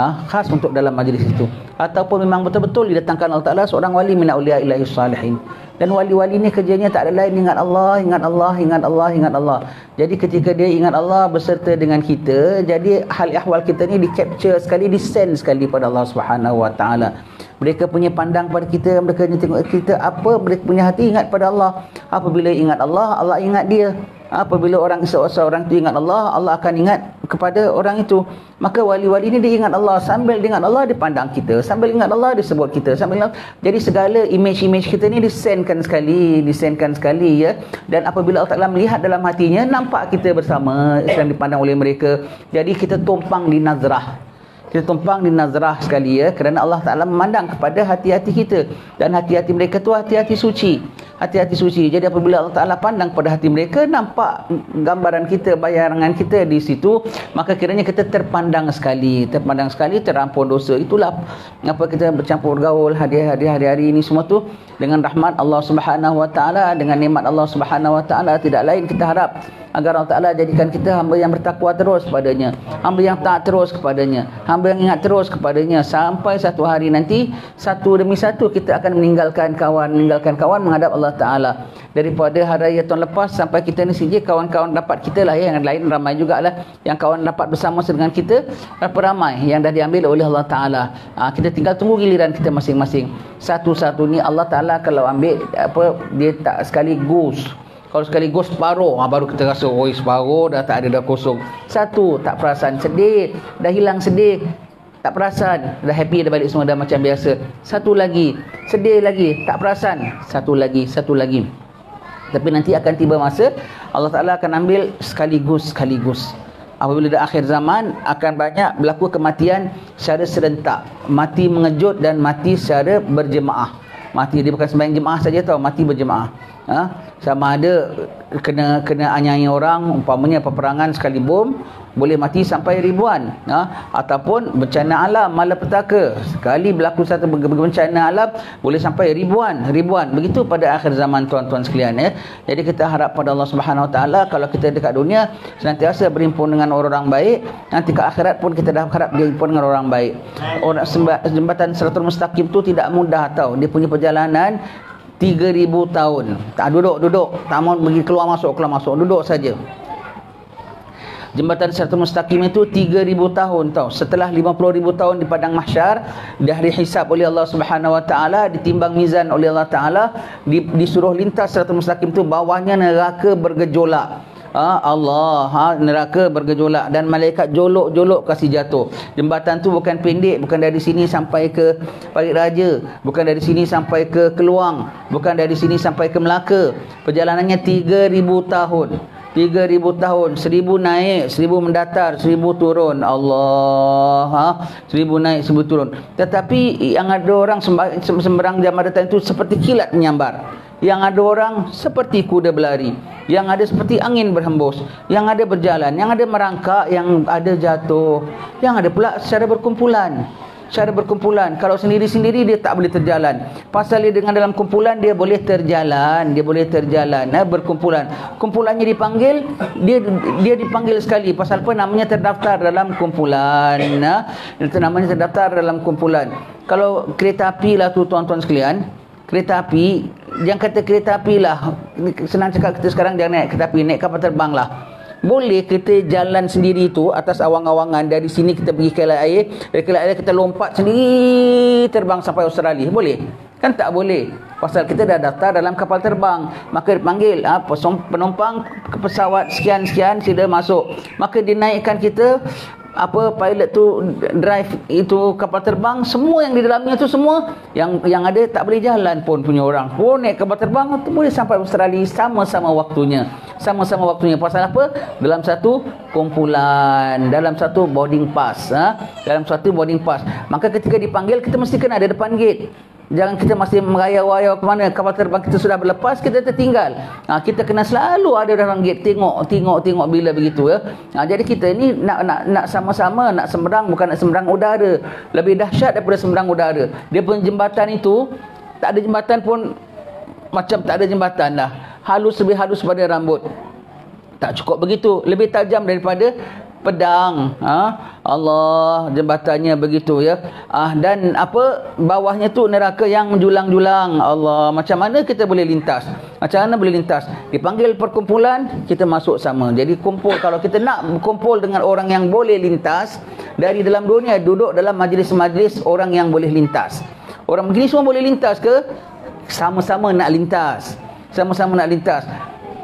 Khas untuk dalam majlis itu. Ataupun memang betul-betul didatangkan Allah Ta'ala seorang wali min auliya'illahi salihin. Dan wali-wali ni kerjanya tak ada lain, ingat Allah, ingat Allah, ingat Allah, ingat Allah. Jadi ketika dia ingat Allah beserta dengan kita, jadi hal ehwal kita ni di-capture sekali, di-send sekali pada Allah Subhanahu wa taala. Mereka punya pandang pada kita, mereka tengok kita apa, mereka punya hati ingat pada Allah. Apabila ingat Allah, Allah ingat dia. Apabila seorang itu ingat Allah, Allah akan ingat kepada orang itu. Maka wali-wali ini dia ingat Allah, sambil dia ingat Allah dia pandang kita, sambil ingat Allah dia sebut kita, sambil ingat. Jadi segala image-image kita ni disendkan sekali ya. Dan apabila Allah Ta'ala melihat dalam hatinya, nampak kita bersama sedang dipandang oleh mereka. Jadi kita tumpang di nazrah. Kita tumpang di nazrah sekali ya, kerana Allah Ta'ala memandang kepada hati-hati kita. Dan hati-hati mereka tu hati-hati suci. Hati-hati suci. Jadi apabila Allah Ta'ala pandang pada hati mereka, nampak gambaran kita, bayangan kita di situ, maka kiranya kita terpandang sekali, terampun dosa. Itulah apa kita bercampur gaul hari-hari ini semua tu dengan rahmat Allah Subhanahu wa taala, dengan nikmat Allah Subhanahu wa taala. Tidak lain kita harap agar Allah Ta'ala jadikan kita hamba yang bertakwa terus kepadanya, hamba yang taat terus kepadanya, hamba yang ingat terus kepadanya, sampai satu hari nanti satu demi satu kita akan meninggalkan kawan menghadap Allah Ta'ala. Daripada hari raya tahun lepas sampai kita ni saja, kawan-kawan dapat kita lah ya, yang lain ramai jugalah yang kawan dapat bersama dengan kita, berapa ramai yang dah diambil oleh Allah Ta'ala. Kita tinggal tunggu giliran kita masing-masing. Satu-satu ni Allah Ta'ala kalau ambil dia tak sekaligus. Kalau sekaligus separuh, baru kita rasa separuh dah tak ada, dah kosong. Satu, tak perasan, sedih, dah hilang sedih, tak perasan, dah happy, dah balik semua, dah macam biasa. Satu lagi, sedih lagi, tak perasan, satu lagi. Tapi nanti akan tiba masa Allah Ta'ala akan ambil sekaligus. Apabila dah akhir zaman, akan banyak berlaku kematian secara serentak. Mati mengejut dan mati secara berjemaah. Mati dia bukan sembahyang jemaah saja tau, mati berjemaah. Sama ada kena aniaya orang, umpamanya peperangan sekali bom boleh mati sampai ribuan, ataupun bencana alam malapetaka, sekali berlaku satu bencana alam boleh sampai ribuan. Begitu pada akhir zaman tuan-tuan sekalian ya. Jadi kita harap pada Allah Subhanahu wa taala, kalau kita dekat dunia senantiasa berhimpun dengan orang baik, nanti ke akhirat pun kita dah harap dia himpun dengan orang baik. Orang jembatan Siratul Mustaqim tu tidak mudah tau, dia punya perjalanan 3,000 tahun. Tak duduk, tak mau pergi keluar masuk, duduk saja. Jembatan Siratul Mustaqim itu 3,000 tahun tau. Setelah 50,000 tahun di padang mahsyar, dah dihisab oleh Allah Subhanahu Wa Taala, ditimbang mizan oleh Allah Taala, disuruh lintas Siratul Mustaqim tu, bawahnya neraka bergejolak. Neraka bergejolak dan malaikat jolok-jolok kasih jatuh. Jembatan tu bukan pendek, bukan dari sini sampai ke Parit Raja, bukan dari sini sampai ke Keluang, bukan dari sini sampai ke Melaka. Perjalanannya 3,000 tahun. 3,000 tahun, 1,000 naik, 1,000 mendatar, 1,000 turun. Allah, 1,000 naik, 1,000 turun. Tetapi yang ada orang sembarang jambatan itu seperti kilat menyambar. Yang ada orang seperti kuda berlari, yang ada seperti angin berhembus, yang ada berjalan, yang ada merangkak, yang ada jatuh, yang ada pula secara berkumpulan. Kalau sendiri-sendiri dia tak boleh terjalan. Pasal dia dengan dalam kumpulan dia boleh terjalan, berkumpulan. Kumpulannya dipanggil, dia dipanggil sekali. Pasal apa? Namanya terdaftar dalam kumpulan. Itu namanya terdaftar dalam kumpulan. Kalau kereta api lah tu tuan-tuan sekalian, kereta api, jangan kata kereta api lah, senang cakap kita sekarang jangan naik kereta api, naik kapal terbang lah. Boleh kita jalan sendiri tu atas awang-awangan, dari sini kita pergi ke air, dari ke air kita lompat sendiri terbang sampai Australia, boleh? Kan tak boleh. Pasal kita dah daftar dalam kapal terbang, maka dipanggil penumpang ke pesawat sekian-sekian sila masuk. Maka dinaikkan kita, pilot tu drive itu kapal terbang, semua yang di dalamnya tu semua yang ada tak boleh jalan pun punya orang pun naik kapal terbang tu boleh sampai Australia sama-sama waktunya. Pasal apa? Dalam satu kumpulan, dalam satu boarding pass, Maka ketika dipanggil kita mesti kena ada depan gate. Jangan kita masih merayau-rayau ke mana, kapal terbang kita sudah berlepas, kita tertinggal. Kita kena selalu ada dalam gate, tengok bila begitu ya. Jadi kita ni nak sama-sama, nak semberang, bukan nak semberang udara. Lebih dahsyat daripada semberang udara. Dia pun jembatan itu, tak ada jembatan pun macam tak ada jembatan lah. Lebih halus pada rambut. Tak cukup begitu, lebih tajam daripada pedang. Allah, jembatannya begitu ya. Dan bawahnya tu neraka yang menjulang-julang. Allah, macam mana kita boleh lintas? Dipanggil perkumpulan, kita masuk sama. Jadi kumpul, kalau kita nak berkumpul dengan orang yang boleh lintas dari dalam dunia, duduk dalam majlis-majlis orang yang boleh lintas. Orang begini semua boleh lintas ke? Sama-sama nak lintas.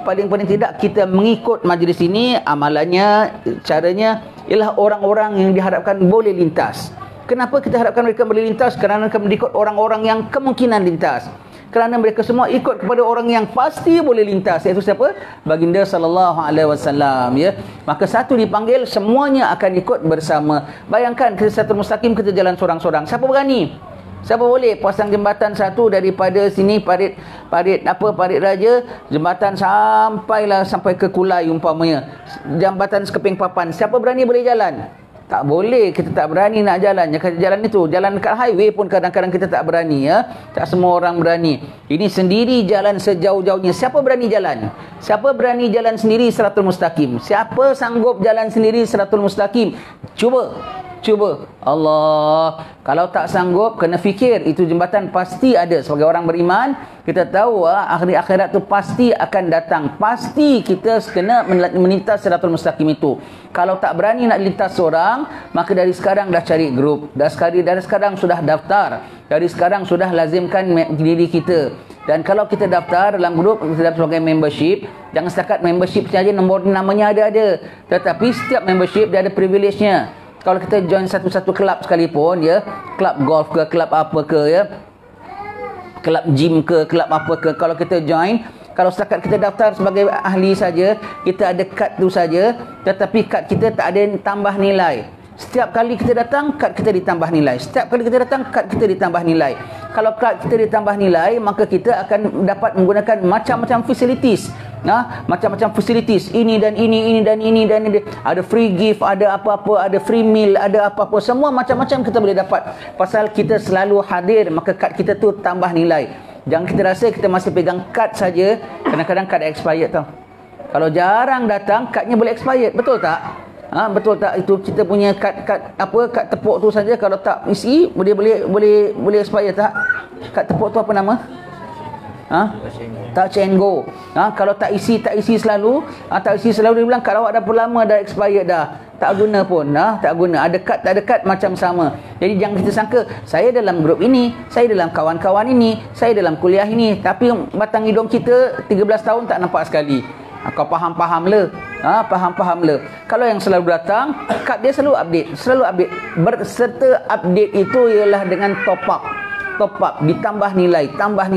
Paling tidak kita mengikut majlis ini, amalannya, caranya ialah orang-orang yang diharapkan boleh lintas. Kenapa kita harapkan mereka boleh lintas? Kerana mereka mengikut orang-orang yang kemungkinan lintas. Kerana mereka semua ikut kepada orang yang pasti boleh lintas, iaitu siapa? Baginda sallallahu alaihi wasallam ya. Maka satu dipanggil, semuanya akan ikut bersama. Bayangkan kita Siratul Mustaqim, kita jalan sorang-sorang. Siapa berani? Siapa boleh pasang jembatan satu daripada sini Parit Raja, jembatan sampai ke Kulai umpamanya, jambatan Sekeping Papan. Siapa berani boleh jalan? Tak boleh, kita tak berani nak jalan. Jalan itu, jalan dekat highway pun kadang-kadang kita tak berani ya. Tak semua orang berani. Ini sendiri jalan sejauh-jauhnya. Siapa berani jalan? Siapa berani jalan sendiri Siratul Mustaqim? Siapa sanggup jalan sendiri Siratul Mustaqim? Cuba. Allah, kalau tak sanggup, kena fikir. Itu jembatan pasti ada. Sebagai orang beriman, kita tahu akhir akhirat tu pasti akan datang. Pasti kita kena melintas Siratul Mustaqim itu. Kalau tak berani nak lintas seorang, maka dari sekarang dah cari grup. Dari sekarang sudah daftar. Dari sekarang sudah lazimkan diri kita. Dan kalau kita daftar dalam grup, kita daftar sebagai membership. Jangan setakat membership saja, nombor namanya ada. Tetapi setiap membership dia ada privilege-nya. Kalau kita join satu-satu kelab sekalipun ya, kelab golf ke, kelab apa ke ya, kelab gym ke, kelab apa ke, kalau kita join, kalau setakat kita daftar sebagai ahli saja, kita ada kad tu saja, tetapi kad kita tak ada tambah nilai. Setiap kali kita datang, kad kita ditambah nilai. Setiap kali kita datang, kad kita ditambah nilai. Kalau kad kita ditambah nilai, maka kita akan dapat menggunakan macam-macam facilities. Macam-macam facilities. Ini dan ini. Ada free gift, ada apa-apa, ada free meal, ada apa-apa. Semua macam-macam kita boleh dapat. Pasal kita selalu hadir, maka kad kita tu tambah nilai. Jangan kita rasa kita masih pegang kad saja. Kadang-kadang kad expired tau. Kalau jarang datang, kadnya boleh expired. Betul tak? Betul tak? Itu kita punya kad tepuk tu saja, kalau tak isi boleh expire tak? Kad tepuk tu apa nama? Touch and go. Kalau tak isi selalu, tak isi selalu, dia bilang kad awak dah lama dah expired dah. Tak guna pun, tak guna. Ada kad, tak ada kad, macam sama. Jadi jangan kita sangka, saya dalam grup ini, saya dalam kawan-kawan ini, saya dalam kuliah ini, tapi batang hidung kita 13 tahun tak nampak sekali. Kau faham-faham le. Faham-faham le. Kalau yang selalu datang, kad dia selalu update. Berserta update itu ialah dengan top up, ditambah nilai, tambah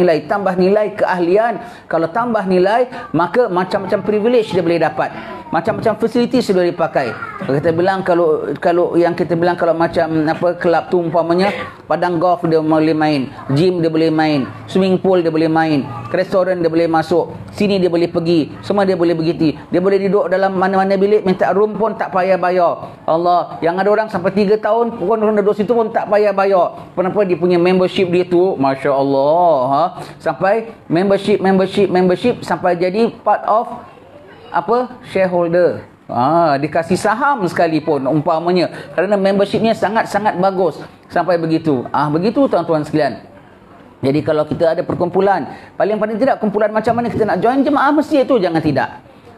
nilai keahlian. Kalau tambah nilai, maka macam-macam privilege dia boleh dapat, macam-macam facilities dia boleh pakai. Kalau kita bilang, kalau yang kita bilang, kalau macam kelab tu umpamanya, padang golf dia boleh main, gym dia boleh main, swimming pool dia boleh main, restoran dia boleh masuk, sini dia boleh pergi, semua dia boleh begitu. Dia boleh duduk dalam mana-mana bilik, minta room pun tak payah bayar. Allah, yang ada orang sampai 3 tahun pun duduk situ pun tak payah bayar. Kenapa? Dia punya membership dia tu, Masya Allah, sampai membership sampai jadi part of shareholder. Dikasih saham sekalipun umpamanya, kerana membershipnya sangat-sangat bagus sampai begitu. Begitu tuan-tuan sekalian. Jadi kalau kita ada perkumpulan, paling tidak kumpulan macam mana kita nak join jemaah masjid tu, jangan tidak.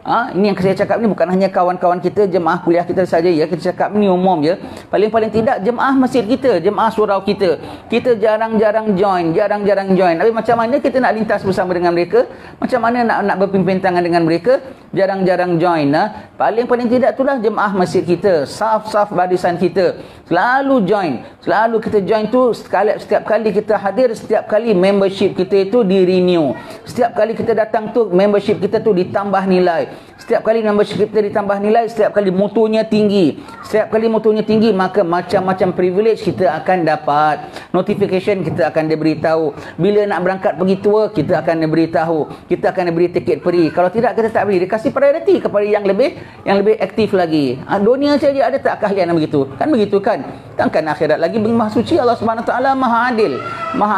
Ini yang saya cakap ni bukan hanya kawan-kawan kita, jemaah kuliah kita saja ya. Kita cakap ni umum ya. Paling tidak jemaah masjid kita, jemaah surau kita jarang-jarang join. Tapi macam mana kita nak lintas bersama dengan mereka? Macam mana nak berpimpin tangan dengan mereka? Jarang-jarang join. Paling tidak itulah jemaah masjid kita, saf-saf barisan kita. Selalu join. Selalu kita join tu setiap kali kita hadir, setiap kali membership kita itu di-renew. Setiap kali kita datang tu membership kita tu ditambah nilai. Setiap kali membership kita ditambah nilai, setiap kali mutunya tinggi. Maka macam-macam privilege kita akan dapat. Notification kita akan diberitahu. Bila nak berangkat pergi tour, kita akan diberitahu. Kita akan diberi tiket free. Kalau tidak, kita tak beri. Dia kasih priority kepada yang lebih aktif lagi. Dunia saja ada tak keahlian yang begitu? Kan begitu kan? Kan akhirat lagi Maha Suci Allah Subhanahu Wa Taala Maha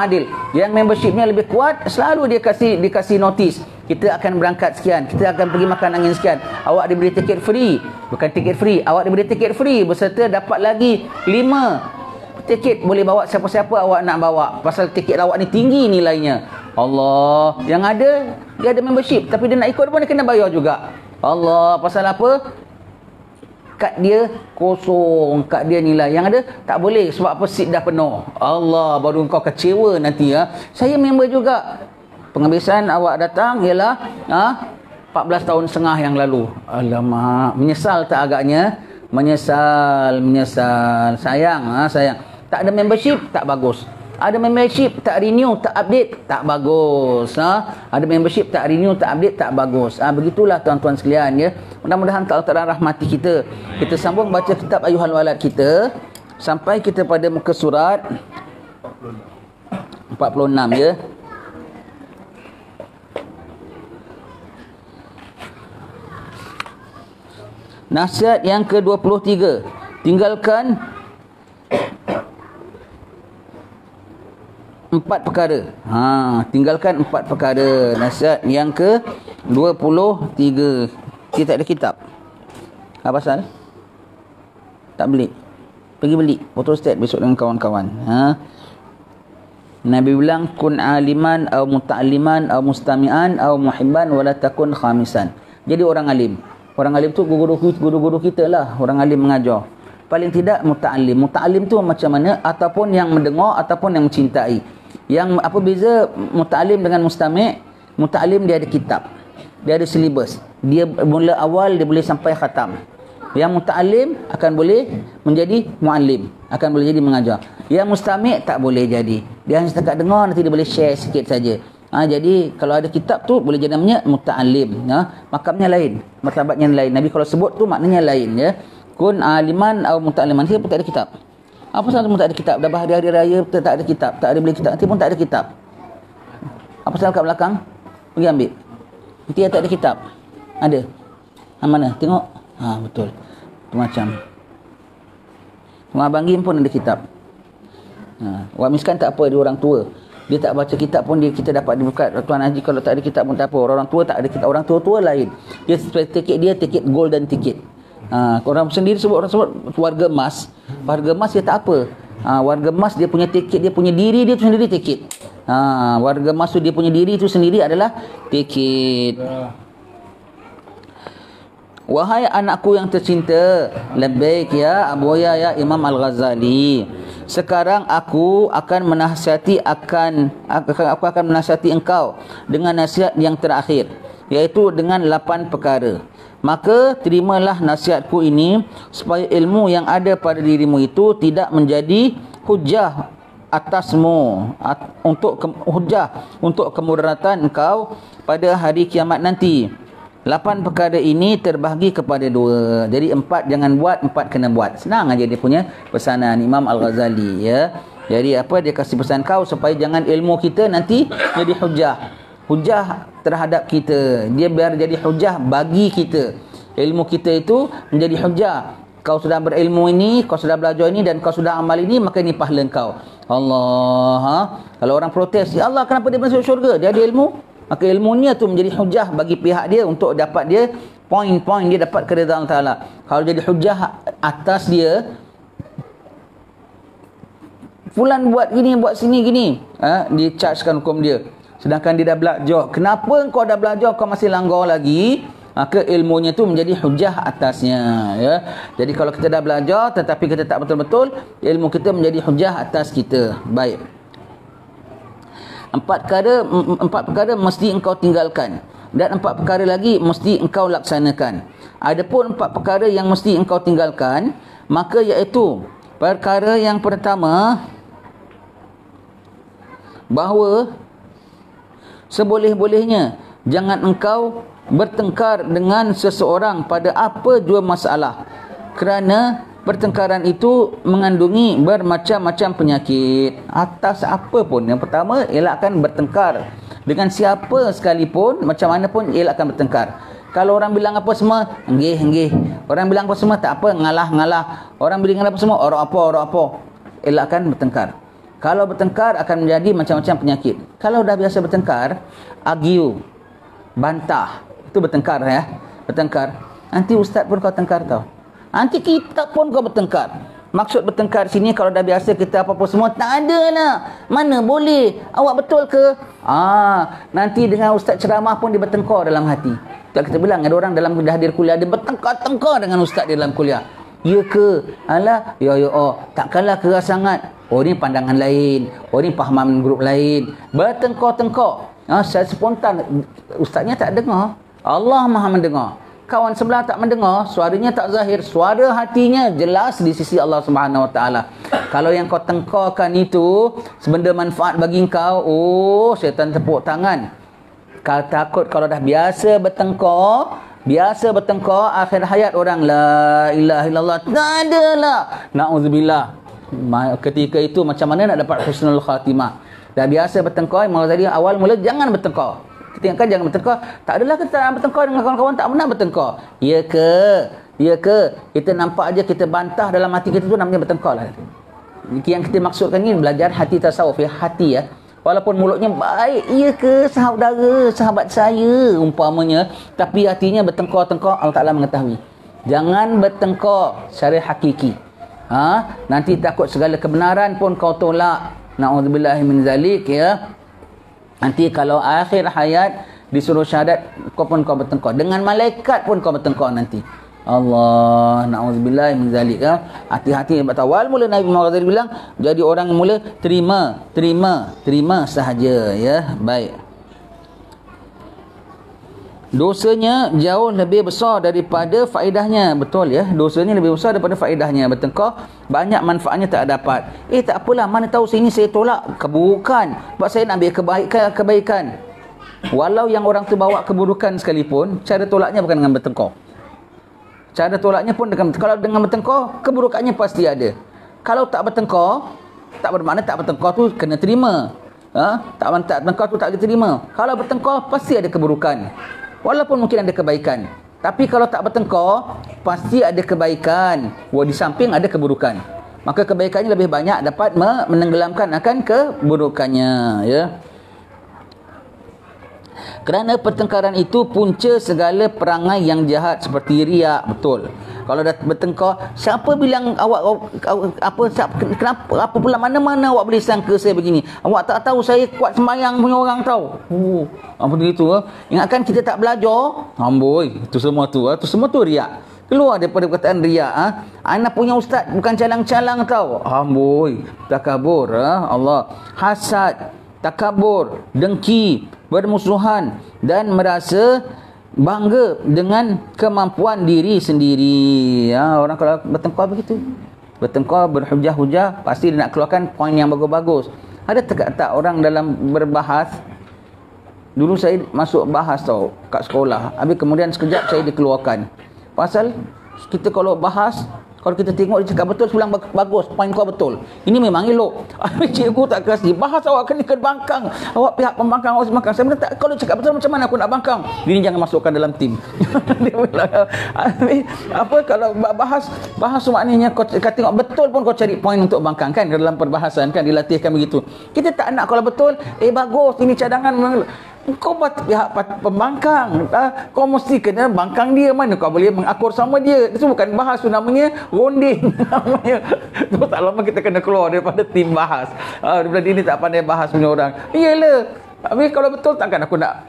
Adil. Yang membershipnya lebih kuat, selalu dia dikasih notis. Kita akan berangkat sekian, kita akan pergi makan angin sekian, awak diberi tiket free. Bukan tiket free, awak diberi tiket free berserta dapat lagi 5 tiket, boleh bawa siapa-siapa awak nak bawa, pasal tiket awak ni tinggi nilainya. Allah, yang ada dia ada membership, tapi dia nak ikut pun dia kena bayar juga. Allah, pasal apa? Kad dia kosong, kad dia nilai. Yang ada tak boleh, sebab apa? Seat dah penuh. Allah, baru kau kecewa nanti ya. Saya member juga. Penghabisan awak datang ialah 14 tahun setengah yang lalu. Alamak, menyesal tak agaknya? Menyesal. Sayang. Tak ada membership, tak bagus. Ada membership, tak renew, tak update, tak bagus. Ada membership, tak renew, tak update, tak bagus. Begitulah tuan-tuan sekalian ya. Mudah-mudahan Allah Ta'ala rahmati kita. Kita sambung baca kitab Ayuhal Walad kita sampai kita pada muka surat 46 ya. Nasihat yang ke-23, tinggalkan 4 perkara. Tinggalkan 4 perkara. Nasihat yang ke-23. Kita tak ada kitab. Apa pasal? Tak beli. Pergi beli photostat besok dengan kawan-kawan. Nabi bilang, kun aliman au muta'alliman au mustami'an au muhibban wala takun khamisan. Jadi orang alim. Orang alim tu guru-guru kita lah. Orang alim mengajar. Paling tidak muta'alim. Muta'alim tu macam mana? Ataupun yang mendengar, ataupun yang mencintai. Yang apa beza muta'alim dengan mustami'? Muta'alim dia ada kitab. Dia ada silibus. Dia mula awal dia boleh sampai khatam. Yang muta'alim akan boleh menjadi mu'alim. Akan boleh jadi mengajar. Yang mustami' tak boleh jadi. Dia hanya setakat dengar, nanti dia boleh share sikit saja. Jadi kalau ada kitab tu boleh jadi namanya muta'alim. Makamnya lain, martabatnya lain. Nabi kalau sebut tu maknanya lain ya. Kun aliman atau muta'aliman. Nanti pun tak ada kitab. Apa sahaja pun tak ada kitab. Dah hari-hari raya tak ada kitab, tak ada beli kitab. Nanti pun tak ada kitab. Apa sahaja kat belakang? Pergi ambil. Nanti tak ada kitab. Ada. Mana? Tengok. Betul. Tu macam. Abang Gim pun ada kitab. Orang miskin tak apa, dia orang tua. Dia tak baca kitab pun kita dapat dibuka. Tuan Haji kalau tak ada kitab pun tak apa. Orang tua tak ada kitab. Orang tua lain. Dia tiket golden ticket. Orang sendiri sebut warga emas. Warga emas dia tak apa. Warga emas dia punya tiket, dia punya diri dia tu sendiri tiket. Warga emas tu dia punya diri tu sendiri adalah tiket. Wahai anakku yang tercinta, labbaik ya Abu ya Imam Al-Ghazali. Sekarang aku akan menasihati engkau dengan nasihat yang terakhir, iaitu dengan 8 perkara. Maka terimalah nasihatku ini supaya ilmu yang ada pada dirimu itu tidak menjadi hujah atasmu untuk kemudaratan engkau pada hari kiamat nanti. 8 perkara ini terbahagi kepada 2. Jadi 4 jangan buat, 4 kena buat. Senang aja dia punya pesanan Imam Al-Ghazali, ya. Jadi dia kasih pesan kau supaya jangan ilmu kita nanti jadi hujah terhadap kita. Dia biar jadi hujah bagi kita. Ilmu kita itu menjadi hujah. Kau sudah berilmu ini, kau sudah belajar ini dan kau sudah amal ini, maka ini pahala kau. Allah, Kalau orang protes, ya Allah kenapa dia masuk syurga? Dia ada ilmu. Maka ilmunya tu menjadi hujah bagi pihak dia untuk dapat dia poin-poin dia dapat keridhaan Ta'ala. Kalau jadi hujah atas dia, fulan buat gini, buat sini gini, di-chargekan hukum dia. Sedangkan dia dah belajar. Kenapa kau dah belajar kau masih langgar lagi? Maka ilmunya tu menjadi hujah atasnya, ya. Jadi kalau kita dah belajar tetapi kita tak betul-betul, ilmu kita menjadi hujah atas kita. Baik. 4 perkara mesti engkau tinggalkan dan 4 perkara lagi mesti engkau laksanakan. Adapun 4 perkara yang mesti engkau tinggalkan, maka iaitu perkara yang pertama, bahawa seboleh-bolehnya jangan engkau bertengkar dengan seseorang pada apa jua masalah, kerana pertengkaran itu mengandungi bermacam-macam penyakit. Atas apa pun. Yang pertama, elakkan bertengkar. Dengan siapa sekalipun, macam mana pun, elakkan bertengkar. Kalau orang bilang apa semua, enggih. Orang bilang apa semua, tak apa, ngalah. Orang bilang apa semua, orang apa. Elakkan bertengkar. Kalau bertengkar akan menjadi macam-macam penyakit. Kalau dah biasa bertengkar, argue, bantah. Itu bertengkar, ya. Bertengkar. Nanti ustaz pun kau tengkar tau. Nanti kita pun kau bertengkar. Maksud bertengkar sini, kalau dah biasa kita apa-apa semua, tak ada lah. Mana boleh? Awak betul ke? Nanti dengan ustaz ceramah pun dia bertengkar dalam hati. Tak kita bilang, ada orang dalam dah hadir kuliah, dia bertengkar-tengkar dengan ustaz dia dalam kuliah. Ya ke? Alah, takkanlah keras sangat. Ini pandangan lain. Ini pahaman grup lain. Bertengkar-tengkar. Saya spontan. Ustaznya tak dengar. Allah Maha mendengar. Kawan sebelah tak mendengar, suaranya tak zahir, suara hatinya jelas di sisi Allah Subhanahu Wa Taala. Kalau yang kau tengkarkan itu sebenda manfaat bagi kau, syaitan tepuk tangan. Kau takut kalau dah biasa bertengkar, akhir hayat orang la ilaha illallah, tak ada lah. Na'udzubillah. Ketika itu macam mana nak dapat husnul khatimah? Dah biasa bertengkar, tadi awal mula jangan bertengkar. Kita ingatkan jangan bertengkar. Tak adalah kita nak bertengkar dengan kawan-kawan, tak pernah bertengkar. Ya ke? Kita nampak aja, kita bantah dalam hati kita tu namanya bertengkar lah. Yang kita maksudkan ni belajar hati tasawuf, ya, hati, ya. Walaupun mulutnya baik, ya ke saudara, sahabat saya umpamanya, tapi hatinya bertengkar-tengkar, Allah Ta'ala mengetahui. Jangan bertengkar secara hakiki. Nanti takut segala kebenaran pun kau tolak. Na'udzubillahi min zalik, ya. Nanti kalau akhir hayat disuruh syahadat, kau bertengkar. Dengan malaikat pun kau bertengkar nanti. Allah, na'udzubillah min zalik, ya. Hati-hati. Awal mula Nabi Muhammad bilang, jadi orang yang mula terima sahaja, ya. Baik. Dosanya jauh lebih besar daripada faedahnya. Betul, ya. Dosanya lebih besar daripada faedahnya. Bertengkar, banyak manfaatnya tak dapat. Tak apalah, mana tahu sini saya tolak keburukan. Sebab saya nak ambil kebaikan. Walau yang orang tu bawa keburukan sekalipun, cara tolaknya bukan dengan bertengkar. Cara tolaknya pun dengan, kalau dengan bertengkar, keburukannya pasti ada. Kalau tak bertengkar, tak bermakna tak bertengkar tu kena terima. Tak bertengkar tu tak diterima. Kalau bertengkar, pasti ada keburukan. Walaupun mungkin ada kebaikan. Tapi kalau tak bertengkar, pasti ada kebaikan. Di samping ada keburukan. Maka kebaikannya lebih banyak dapat menenggelamkan akan keburukannya, ya. Kerana pertengkaran itu punca segala perangai yang jahat seperti riak, betul. Kalau dah bertengkar, siapa bilang awak kenapa apa pula mana-mana awak boleh sangka saya begini? Awak tak tahu saya kuat sembahyang punya orang tahu. Apa begitu? Ingatkan kita tak belajar. Amboi, itu semua tu riak. Keluar daripada perkataan riak. Anak punya ustaz bukan calang-calang tahu. Amboi, takabur. Allah. Hasad, takabur, dengki, bermusuhan dan merasa bangga dengan kemampuan diri sendiri. Orang kalau bertengkar begitu. Bertengkar, berhujah-hujah, pasti dia nak keluarkan poin yang bagus-bagus. Ada tak orang dalam berbahas? Dulu saya masuk bahas tau kat sekolah. Habis kemudian sekejap saya dikeluarkan. Pasal kita kalau bahas, kalau kita tengok dia cakap betul, sebelah bagus, poin kau betul. Ini memang elok. Cikgu tak kasih. Bahas awak kena bangkang. Awak pihak pembangkang, awak bangkang. Saya bilang, tak, kalau cakap betul macam mana aku nak bangkang? Ini jangan masukkan dalam tim. Dia bilang, apa kalau bahas maknanya kau tengok betul pun kau cari poin untuk bangkang kan dalam perbahasan kan, dilatihkan begitu. Kita tak nak kalau betul, bagus, ini cadangan. Kau pihak pembangkang, kau mesti kena bangkang dia. Mana kau boleh mengakur sama dia? Itu bukan bahas, itu namanya ronding. Namanya tu tak lama kita kena keluar daripada tim bahas. Daripada ini tak pandai bahas punya orang. Iyalah. Habis kalau betul takkan aku nak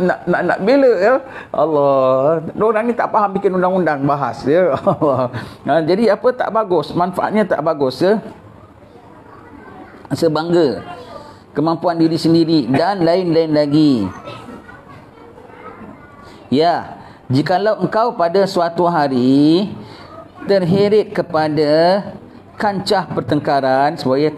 bela ya. Allah. Orang ni tak faham bikin undang-undang bahas ya. Allah. Jadi apa tak bagus, manfaatnya tak bagus ya. Sebangga kemampuan diri sendiri dan lain-lain lagi. Ya, jikalau engkau pada suatu hari terheret kepada kancah pertengkaran, sebab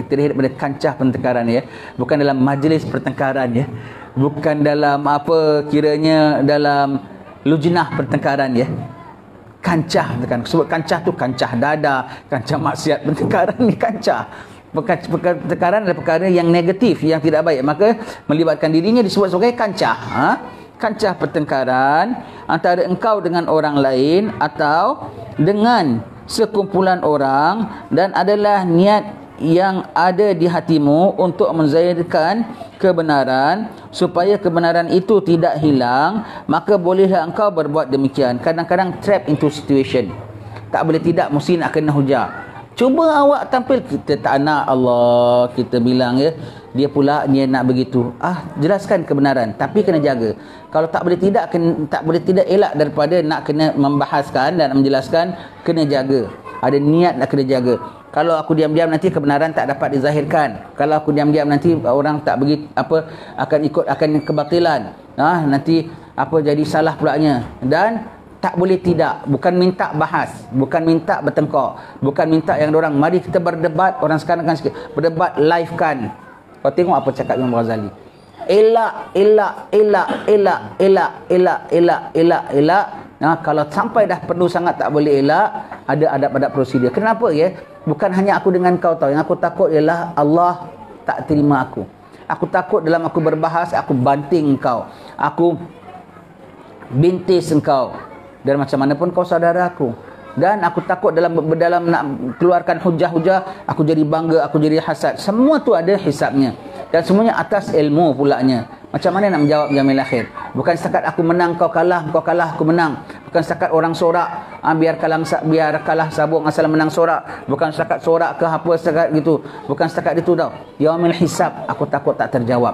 terheret pada kancah pertengkaran ya, bukan dalam majlis pertengkaran ya, bukan dalam apa kiranya dalam lujnah pertengkaran ya. Kancah kan, sebut kancah tu kancah dada, kancah maksiat, pertengkaran ni kancah. Pertengkaran adalah perkara yang negatif, yang tidak baik, maka melibatkan dirinya disebut sebagai kancah. Kancah pertengkaran antara engkau dengan orang lain atau dengan sekumpulan orang, dan adalah niat yang ada di hatimu untuk menzahirkan kebenaran supaya kebenaran itu tidak hilang, maka bolehlah engkau berbuat demikian. Kadang-kadang trap into situation, tak boleh tidak, mesti nak kena hujah. Cuba awak tampil, kita tak nak, Allah, kita bilang ya, dia pula dia nak begitu. Jelaskan kebenaran, tapi kena jaga. Kalau tak boleh tidak elak daripada nak kena membahaskan dan menjelaskan, kena jaga. Ada niat nak kena jaga. Kalau aku diam-diam nanti kebenaran tak dapat dizahirkan. Kalau aku diam-diam nanti orang tak begitu akan kebatilan. Nanti jadi salah pulanya. Dan tak boleh tidak, bukan minta bahas, bukan minta bertengkar, bukan minta yang orang mari kita berdebat. Orang sekarang kan berdebat live kan. Kau tengok apa cakap Imam Ghazali. Elak. Kalau sampai dah perlu sangat tak boleh elak, ada adab-adab prosedur. Kenapa ya? Bukan hanya aku dengan kau tahu. Yang aku takut ialah Allah tak terima aku. Aku takut dalam aku berbahas, aku banting engkau, aku bintis engkau, dan macam mana pun kau saudara aku. Dan aku takut dalam nak keluarkan hujah-hujah, aku jadi bangga, aku jadi hasad. Semua tu ada hisabnya, dan semuanya atas ilmu pulanya. Macam mana nak menjawab jamil akhir? Bukan setakat aku menang, kau kalah, aku menang. Bukan setakat orang sorak, biar kalah sabung asal menang sorak. Bukan setakat sorak ke apa setakat gitu. Bukan setakat itu tau. Yaumil hisab, aku takut tak terjawab.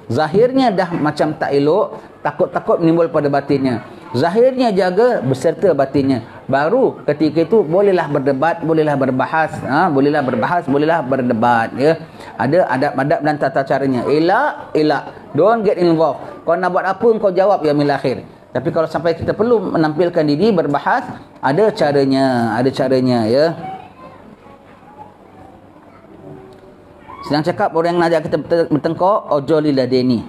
Zahirnya dah macam tak elok, takut-takut menimbul pada batinnya. Zahirnya jaga beserta batinnya. Baru ketika itu bolehlah berdebat, bolehlah berbahas, bolehlah berdebat ya. Ada adab-adab dan tata caranya. Elak. Don't get involved. Kau nak buat apa kau jawab ya mil akhir. Tapi kalau sampai kita perlu menampilkan diri berbahas, ada caranya ya. Sedang cakap orang yang nak ajak kita bertengkar, ojo liladeni.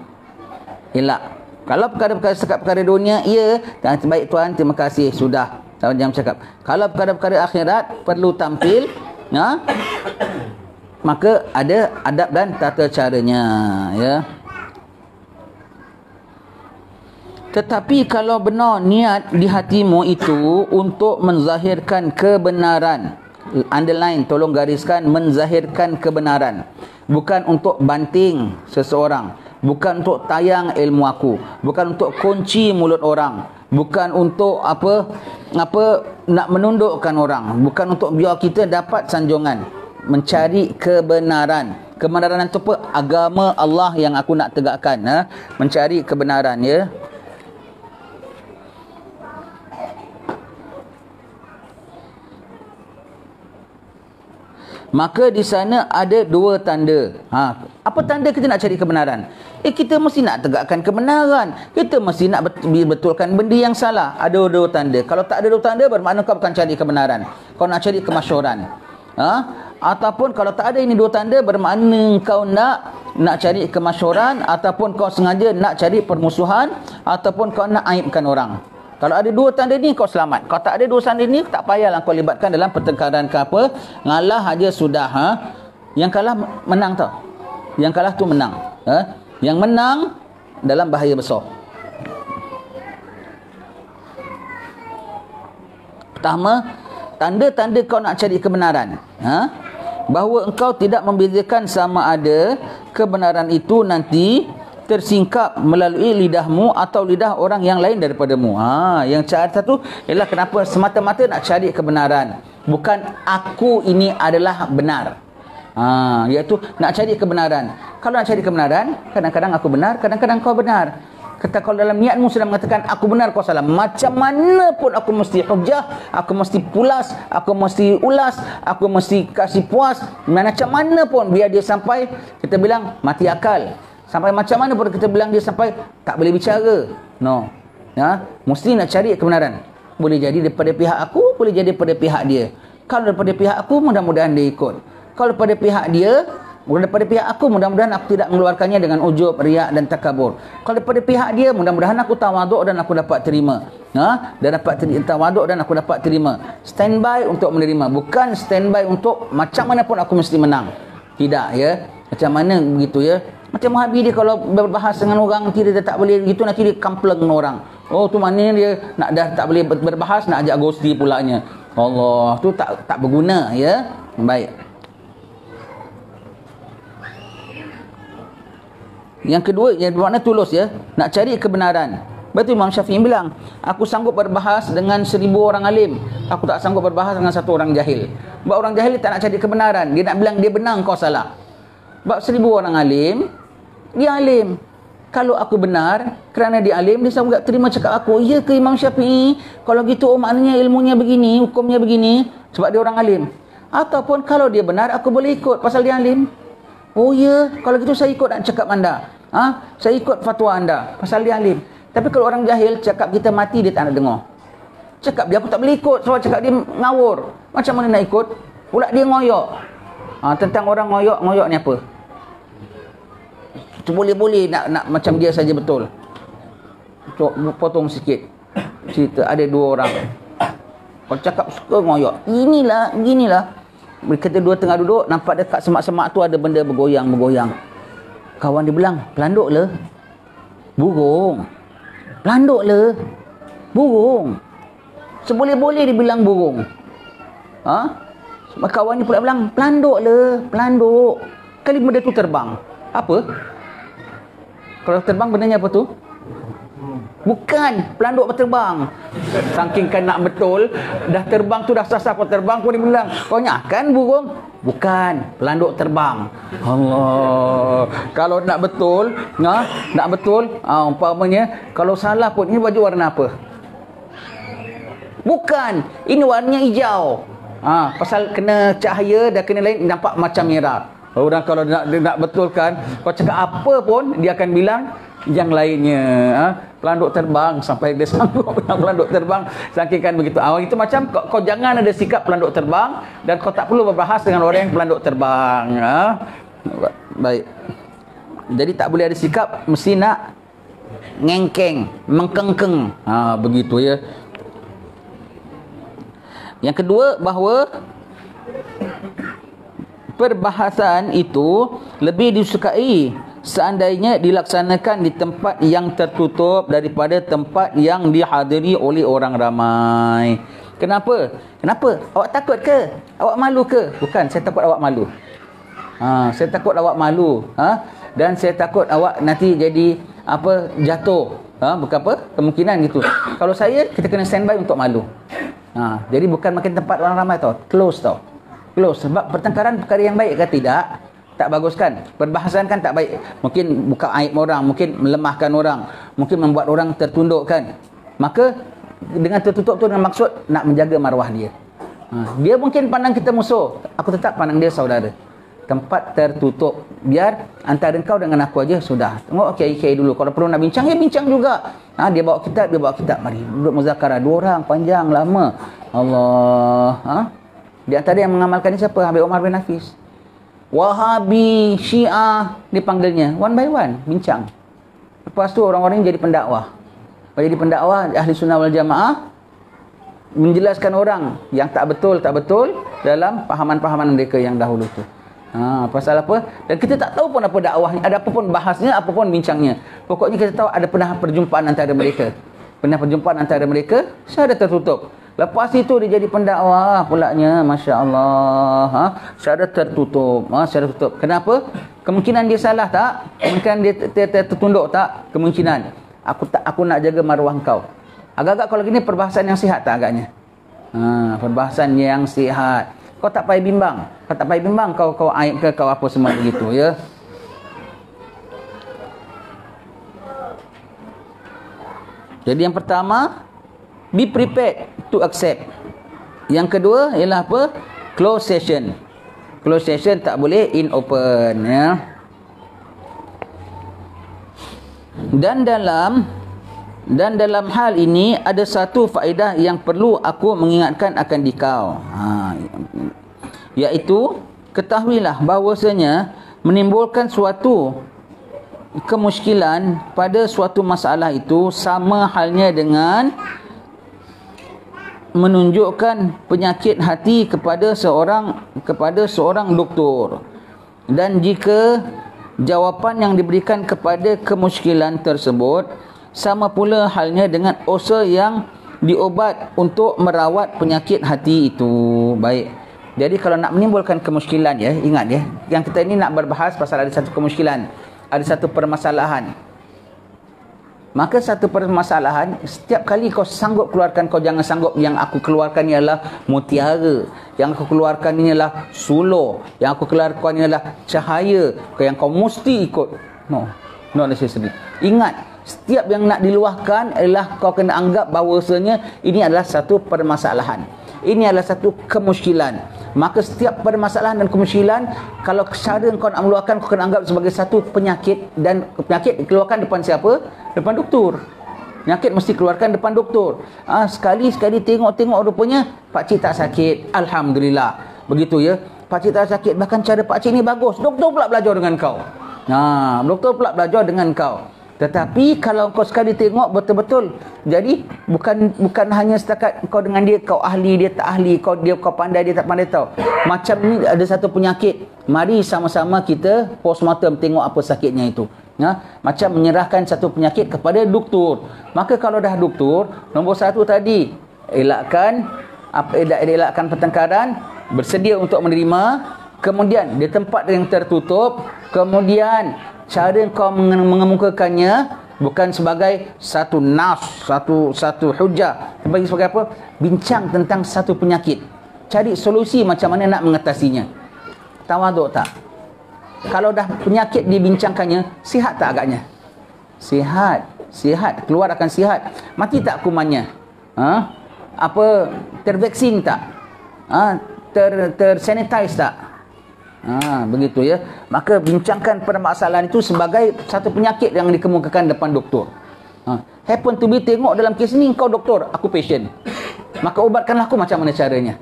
Elak. Kalau perkara dunia, ya, baik Tuhan, terima kasih, sudah. Jangan cakap. Kalau perkara-perkara akhirat perlu tampil, maka ada adab dan tata caranya, ya. Tetapi kalau benar niat di hatimu itu untuk menzahirkan kebenaran, underline, tolong gariskan, menzahirkan kebenaran, bukan untuk banting seseorang, bukan untuk tayang ilmu aku, bukan untuk kunci mulut orang, bukan untuk apa nak menundukkan orang, bukan untuk biar kita dapat sanjungan, mencari kebenaran. Kebenaran itu apa? Agama Allah yang aku nak tegakkan, mencari kebenaran, ya. Maka di sana ada dua tanda. Apa tanda kita nak cari kebenaran? Kita mesti nak tegakkan kebenaran. Kita mesti nak betulkan benda yang salah. Ada dua tanda. Kalau tak ada dua tanda, bermakna kau bukan cari kebenaran. Kau nak cari kemasyhuran. Ataupun kalau tak ada ini dua tanda, bermakna kau nak cari kemasyhuran, ataupun kau sengaja nak cari permusuhan, ataupun kau nak aibkan orang. Kalau ada dua tanda ni, kau selamat. Kalau tak ada dua tanda ni, tak payahlah kau libatkan dalam pertengkaran ke apa. Ngalah aja sudah. Yang kalah menang tau. Yang kalah tu menang. Yang menang dalam bahaya besar. Pertama, tanda-tanda kau nak cari kebenaran. Bahawa engkau tidak membezakan sama ada kebenaran itu nanti tersingkap melalui lidahmu atau lidah orang yang lain daripadamu. Yang cara satu ialah kenapa semata-mata nak cari kebenaran, bukan aku ini adalah benar. Iaitu nak cari kebenaran. Kalau nak cari kebenaran, kadang-kadang aku benar, kadang-kadang kau benar. Kata kalau dalam niatmu sudah mengatakan aku benar, kau salah, macam mana pun aku mesti hujah, aku mesti pulas, aku mesti ulas, aku mesti kasih puas, macam mana pun biar dia sampai kita bilang mati akal. Sampai macam mana pun kita bilang dia sampai tak boleh bicara. No. Mesti nak cari kebenaran. Boleh jadi daripada pihak aku, boleh jadi daripada pihak dia. Kalau daripada pihak aku, mudah-mudahan dia ikut. Kalau daripada pihak dia, daripada pihak aku, mudah-mudahan aku tidak mengeluarkannya dengan ujub, riak dan takabur. Kalau daripada pihak dia, mudah-mudahan aku tawaduk dan aku dapat terima. Dan dapat tawaduk dan aku dapat terima. Standby untuk menerima, bukan standby untuk macam mana pun aku mesti menang. Tidak, ya. Macam mana begitu, ya. Macam Wahabi dia kalau berbahas dengan orang, nanti dia tak boleh gitu, nanti dia kampleng dengan orang. Oh, tu maknanya dia nak dah tak boleh berbahas, nak ajak ghosti pulanya. Allah, tu tak berguna, ya. Baik. Yang kedua, yang bermakna tulus, ya, nak cari kebenaran. Betul Imam Syafi'i bilang, aku sanggup berbahas dengan 1000 orang alim, aku tak sanggup berbahas dengan satu orang jahil. Sebab orang jahil tak nak cari kebenaran, dia nak bilang dia benar, kau salah. Sebab 1000 orang alim, dia alim. Kalau aku benar, kerana dia alim, dia sanggup terima cakap aku. Ya ke Imam Syafi'i? Kalau gitu, maknanya ilmunya begini, hukumnya begini, sebab dia orang alim. Ataupun kalau dia benar, aku boleh ikut pasal dia alim. Oh ya, kalau gitu saya ikut nak cakap anda. Saya ikut fatwa anda pasal dia alim. Tapi kalau orang jahil cakap kita mati, dia tak nak dengar. Cakap dia aku tak boleh ikut sebab cakap dia ngawur. Macam mana nak ikut? Pula dia ngoyok. Tentang orang ngoyok ni apa? Boleh-boleh nak macam dia saja betul. Potong sikit cerita, ada 2 orang. Kalau cakap suka ngoyok, ginilah. Mereka dua tengah duduk, nampak dekat semak-semak tu ada benda bergoyang. Kawan dia bilang, pelanduk le burung. Pelanduk le burung. Seboleh-boleh dia bilang burung. Kawan dia pula bilang, pelanduk le, pelanduk. Kali benda tu terbang. Apa? Kalau terbang bendanya apa tu? Bukan, pelanduk berterbang. Saking kan nak betul, dah terbang tu dah sasar kau terbang pun dia bilang, kau kan burung? Bukan, pelanduk terbang. Allah. Kalau nak betul, umpamanya kalau salah pun, ini baju warna apa? Bukan, ini warnanya hijau. Pasal kena cahaya dan kena lain nampak macam merah. Orang kalau nak betulkan, kau cakap apa pun dia akan bilang yang lainnya. Pelanduk terbang, sampai dia sanggup pelanduk terbang, saking kan begitu. Itu macam kau jangan ada sikap pelanduk terbang, dan kau tak perlu berbahas dengan orang yang pelanduk terbang. Baik. Jadi tak boleh ada sikap mesti nak ngengkeng, mengkengkeng. Begitu, ya. Yang kedua, bahawa perbahasan itu lebih disukai seandainya dilaksanakan di tempat yang tertutup daripada tempat yang dihadiri oleh orang ramai. Kenapa? Awak takut ke? Awak malu ke? Bukan, saya takut awak malu. Saya takut awak malu. Dan saya takut awak nanti jadi jatuh. Bukan apa? Kemungkinan gitu. Kalau saya, kita kena standby untuk malu. Jadi bukan makin tempat orang ramai tau. Close tau. Close. Sebab pertengkaran perkara yang baik ke tidak? Tak bagus kan? Perbahasan kan tak baik. Mungkin buka aib orang, mungkin melemahkan orang, mungkin membuat orang tertunduk kan. Maka dengan tertutup tu dengan maksud nak menjaga maruah dia. Dia mungkin pandang kita musuh, aku tetap pandang dia saudara. Tempat tertutup, biar antara engkau dengan aku aja sudah. Tengok kiai-kiai dulu, kalau perlu nak bincang, ya bincang juga. Dia bawa kitab, mari duduk muzakarah 2 orang, panjang, lama. Allah. Di antara yang mengamalkan ni siapa? Habib Omar bin Hafiz. Wahabi, Syiah, dipanggilnya one by one, bincang. Lepas tu orang-orang ini jadi pendakwah. Jadi pendakwah ahli sunnah wal jamaah, menjelaskan orang yang tak betul dalam pahaman-pahaman mereka yang dahulu tu. Pasal apa? Dan kita tak tahu pun apa dakwahnya, ada apa pun bahasnya, apa pun bincangnya. Pokoknya kita tahu ada pernah perjumpaan antara mereka. Saya ada tertutup. Lepas itu dia jadi pendakwah pulaknya, Masya Allah. Secara tertutup. Kenapa? Kemungkinan dia salah tak? Kemungkinan dia tertunduk tak? Kemungkinan. Aku nak jaga maruah kau. Agak-agak kalau gini perbahasan yang sihat tak agaknya? Perbahasan yang sihat. Kau tak payah bimbang. Kau aib ke, kau apa semua begitu ya. Jadi yang pertama, be prepared to accept. Yang kedua ialah apa? Close session. Close session tak boleh in open ya. Dan dalam hal ini ada satu faedah yang perlu aku mengingatkan akan dikau. Iaitu ketahuilah bahawasanya menimbulkan suatu kemusykilan pada suatu masalah itu sama halnya dengan menunjukkan penyakit hati kepada seorang doktor. Dan jika jawapan yang diberikan kepada kemusykilan tersebut sama pula halnya dengan usaha yang diobat untuk merawat penyakit hati itu. Baik. Jadi kalau nak menimbulkan kemusykilan ya, ingat ya, yang kita ini nak berbahas pasal ada satu kemusykilan, ada satu permasalahan. Maka satu permasalahan, setiap kali kau sanggup keluarkan, kau jangan sanggup yang aku keluarkan ni adalah mutiara, yang aku keluarkan ni adalah suluh, yang aku keluarkan ni adalah cahaya, yang kau mesti ikut. No necessary. Ingat, setiap yang nak diluahkan adalah kau kena anggap bahawasanya ini adalah satu permasalahan. Ini adalah satu kemusykilan. Maka setiap permasalahan dan kemusykilan, kalau cara kau nak meluahkan, kau kena anggap sebagai satu penyakit. Dan penyakit dikeluarkan depan siapa? Depan doktor. Penyakit mesti keluarkan depan doktor. Sekali-sekali tengok rupanya pakcik tak sakit. Alhamdulillah. Begitu ya. Pakcik tak sakit. Bahkan cara pakcik ni bagus. Doktor pula belajar dengan kau. Doktor pula belajar dengan kau. Tetapi kalau kau sekali tengok betul-betul, jadi bukan hanya setakat kau dengan dia, kau ahli, dia tak ahli, kau pandai, dia tak pandai tahu. Macam ni ada satu penyakit. Mari sama-sama kita postmortem tengok apa sakitnya itu. Macam menyerahkan satu penyakit kepada doktor. Maka kalau dah doktor, nombor satu tadi, elakkan pertengkaran, bersedia untuk menerima. Kemudian di tempat yang tertutup, kemudian cara kau mengemukakannya bukan sebagai satu nas, satu hujah, tapi sebagai apa? Bincang tentang satu penyakit. Cari solusi macam mana nak mengatasinya. Tawaduk tak? Kalau dah penyakit dibincangkannya, sihat tak agaknya? Sihat, keluar akan sihat. Mati tak kumannya? Tervaksin tak? Tersanitize tak? Begitu ya. Maka bincangkan permasalahan itu sebagai satu penyakit yang dikemukakan depan doktor. Happen to be tengok dalam kes ni kau doktor, aku patient. Maka ubatkanlah aku macam mana caranya.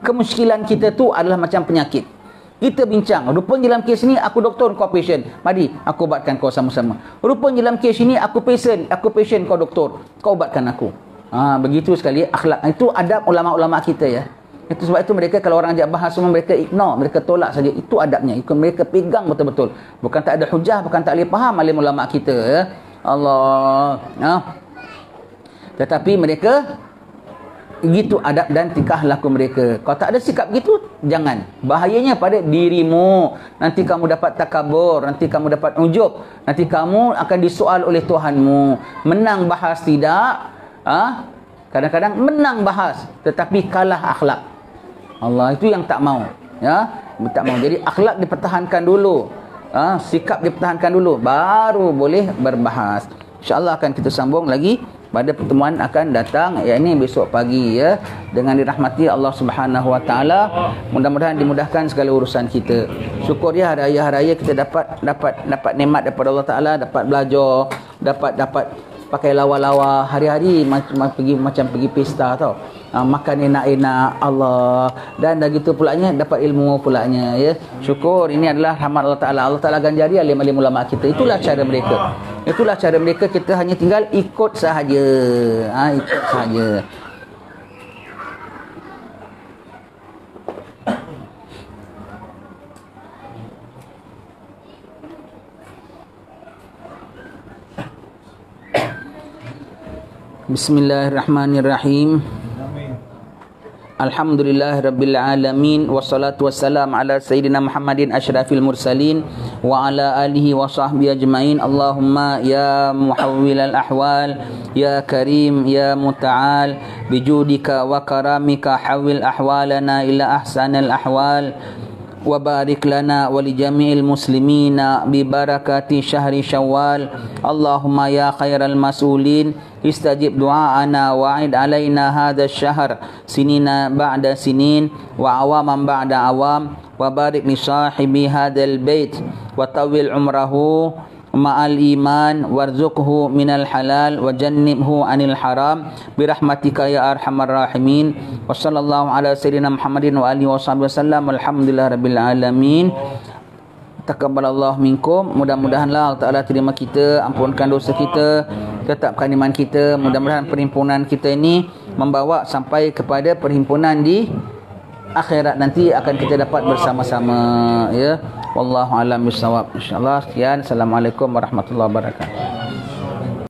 Kemusykilan kita tu adalah macam penyakit. Kita bincang, rupanya dalam kes ni aku doktor, kau patient. Mari aku ubatkan kau sama-sama. Rupanya dalam kes ni aku patient, kau doktor, kau ubatkan aku. Begitu sekali akhlak. Itu adab ulama-ulama kita ya. Itu sebab itu mereka kalau orang ajak bahas semua mereka ignore, mereka tolak saja. Itu adabnya. Itu mereka pegang betul-betul. Bukan tak ada hujah, bukan tak boleh faham alim ulama kita ya. Allah. Tetapi mereka gitu adab dan tingkah laku mereka. Kalau tak ada sikap gitu, Jangan. Bahayanya pada dirimu. Nanti kamu dapat takabur, nanti kamu dapat ujub, nanti kamu akan disoal oleh Tuhanmu. Menang bahas tidak, kadang-kadang menang bahas tetapi kalah akhlak. Allah itu yang tak mau, ya, tak mau. Jadi akhlak dipertahankan dulu, sikap dipertahankan dulu, baru boleh berbahas. InsyaAllah akan kita sambung lagi pada pertemuan akan datang, yakni besok pagi, ya, dengan dirahmati Allah Subhanahu Wa Taala. Mudah-mudahan dimudahkan segala urusan kita. Syukur ya, hari raya kita dapat nikmat daripada Allah Taala, dapat belajar, dapat pakai lawa-lawa hari-hari macam pergi pesta tau. Makan enak-enak Allah, dan dah gitu pulanya dapat ilmu pulanya, ya. Syukur, ini adalah rahmat Allah Taala. Allah Taala ganjari alim-alim ulama kita. Itulah cara mereka. Itulah cara mereka, kita hanya tinggal ikut sahaja. Ikut sahaja. Bismillahirrahmanirrahim. Alhamdulillah Rabbil Alamin. Wassalatu wassalam ala Sayyidina Muhammadin asyrafil mursalin wa ala alihi wa sahbihi ajma'in. Allahumma ya muhawwilal ahwal, ya karim, ya muta'al, bijudika wa karamika hawil ahwalana ila ahsanil ahwal, wa barik lana wa li jami'il muslimina bi barakati syahri syawal. Allahumma ya khairal mas'ulin, istajib du'aana wa'id alaina hadha syahr sinina ba'da sinin wa awaman ba'da awam, wa barik li sahibi hadal bait wa tawil umrahu ma'al iman warzuqhu minal halal wa jannibhu anil haram birahmatika ya arhamar rahimin. Wa sallallahu ala sayyidina Muhammadin wa alihi wa sahbihi wasallam. Alhamdulillah rabbil alamin. Taqabbalallahu minkum. Mudah-mudahanlah Allah Ta'ala terima kita, ampunkan dosa kita, tetapkan iman kita. Mudah-mudahan perhimpunan kita ini membawa sampai kepada perhimpunan di akhirat nanti akan kita dapat bersama-sama, ya. Wallahu a'lam bishawab. Insyaallah sekian. Assalamualaikum warahmatullahi wabarakatuh.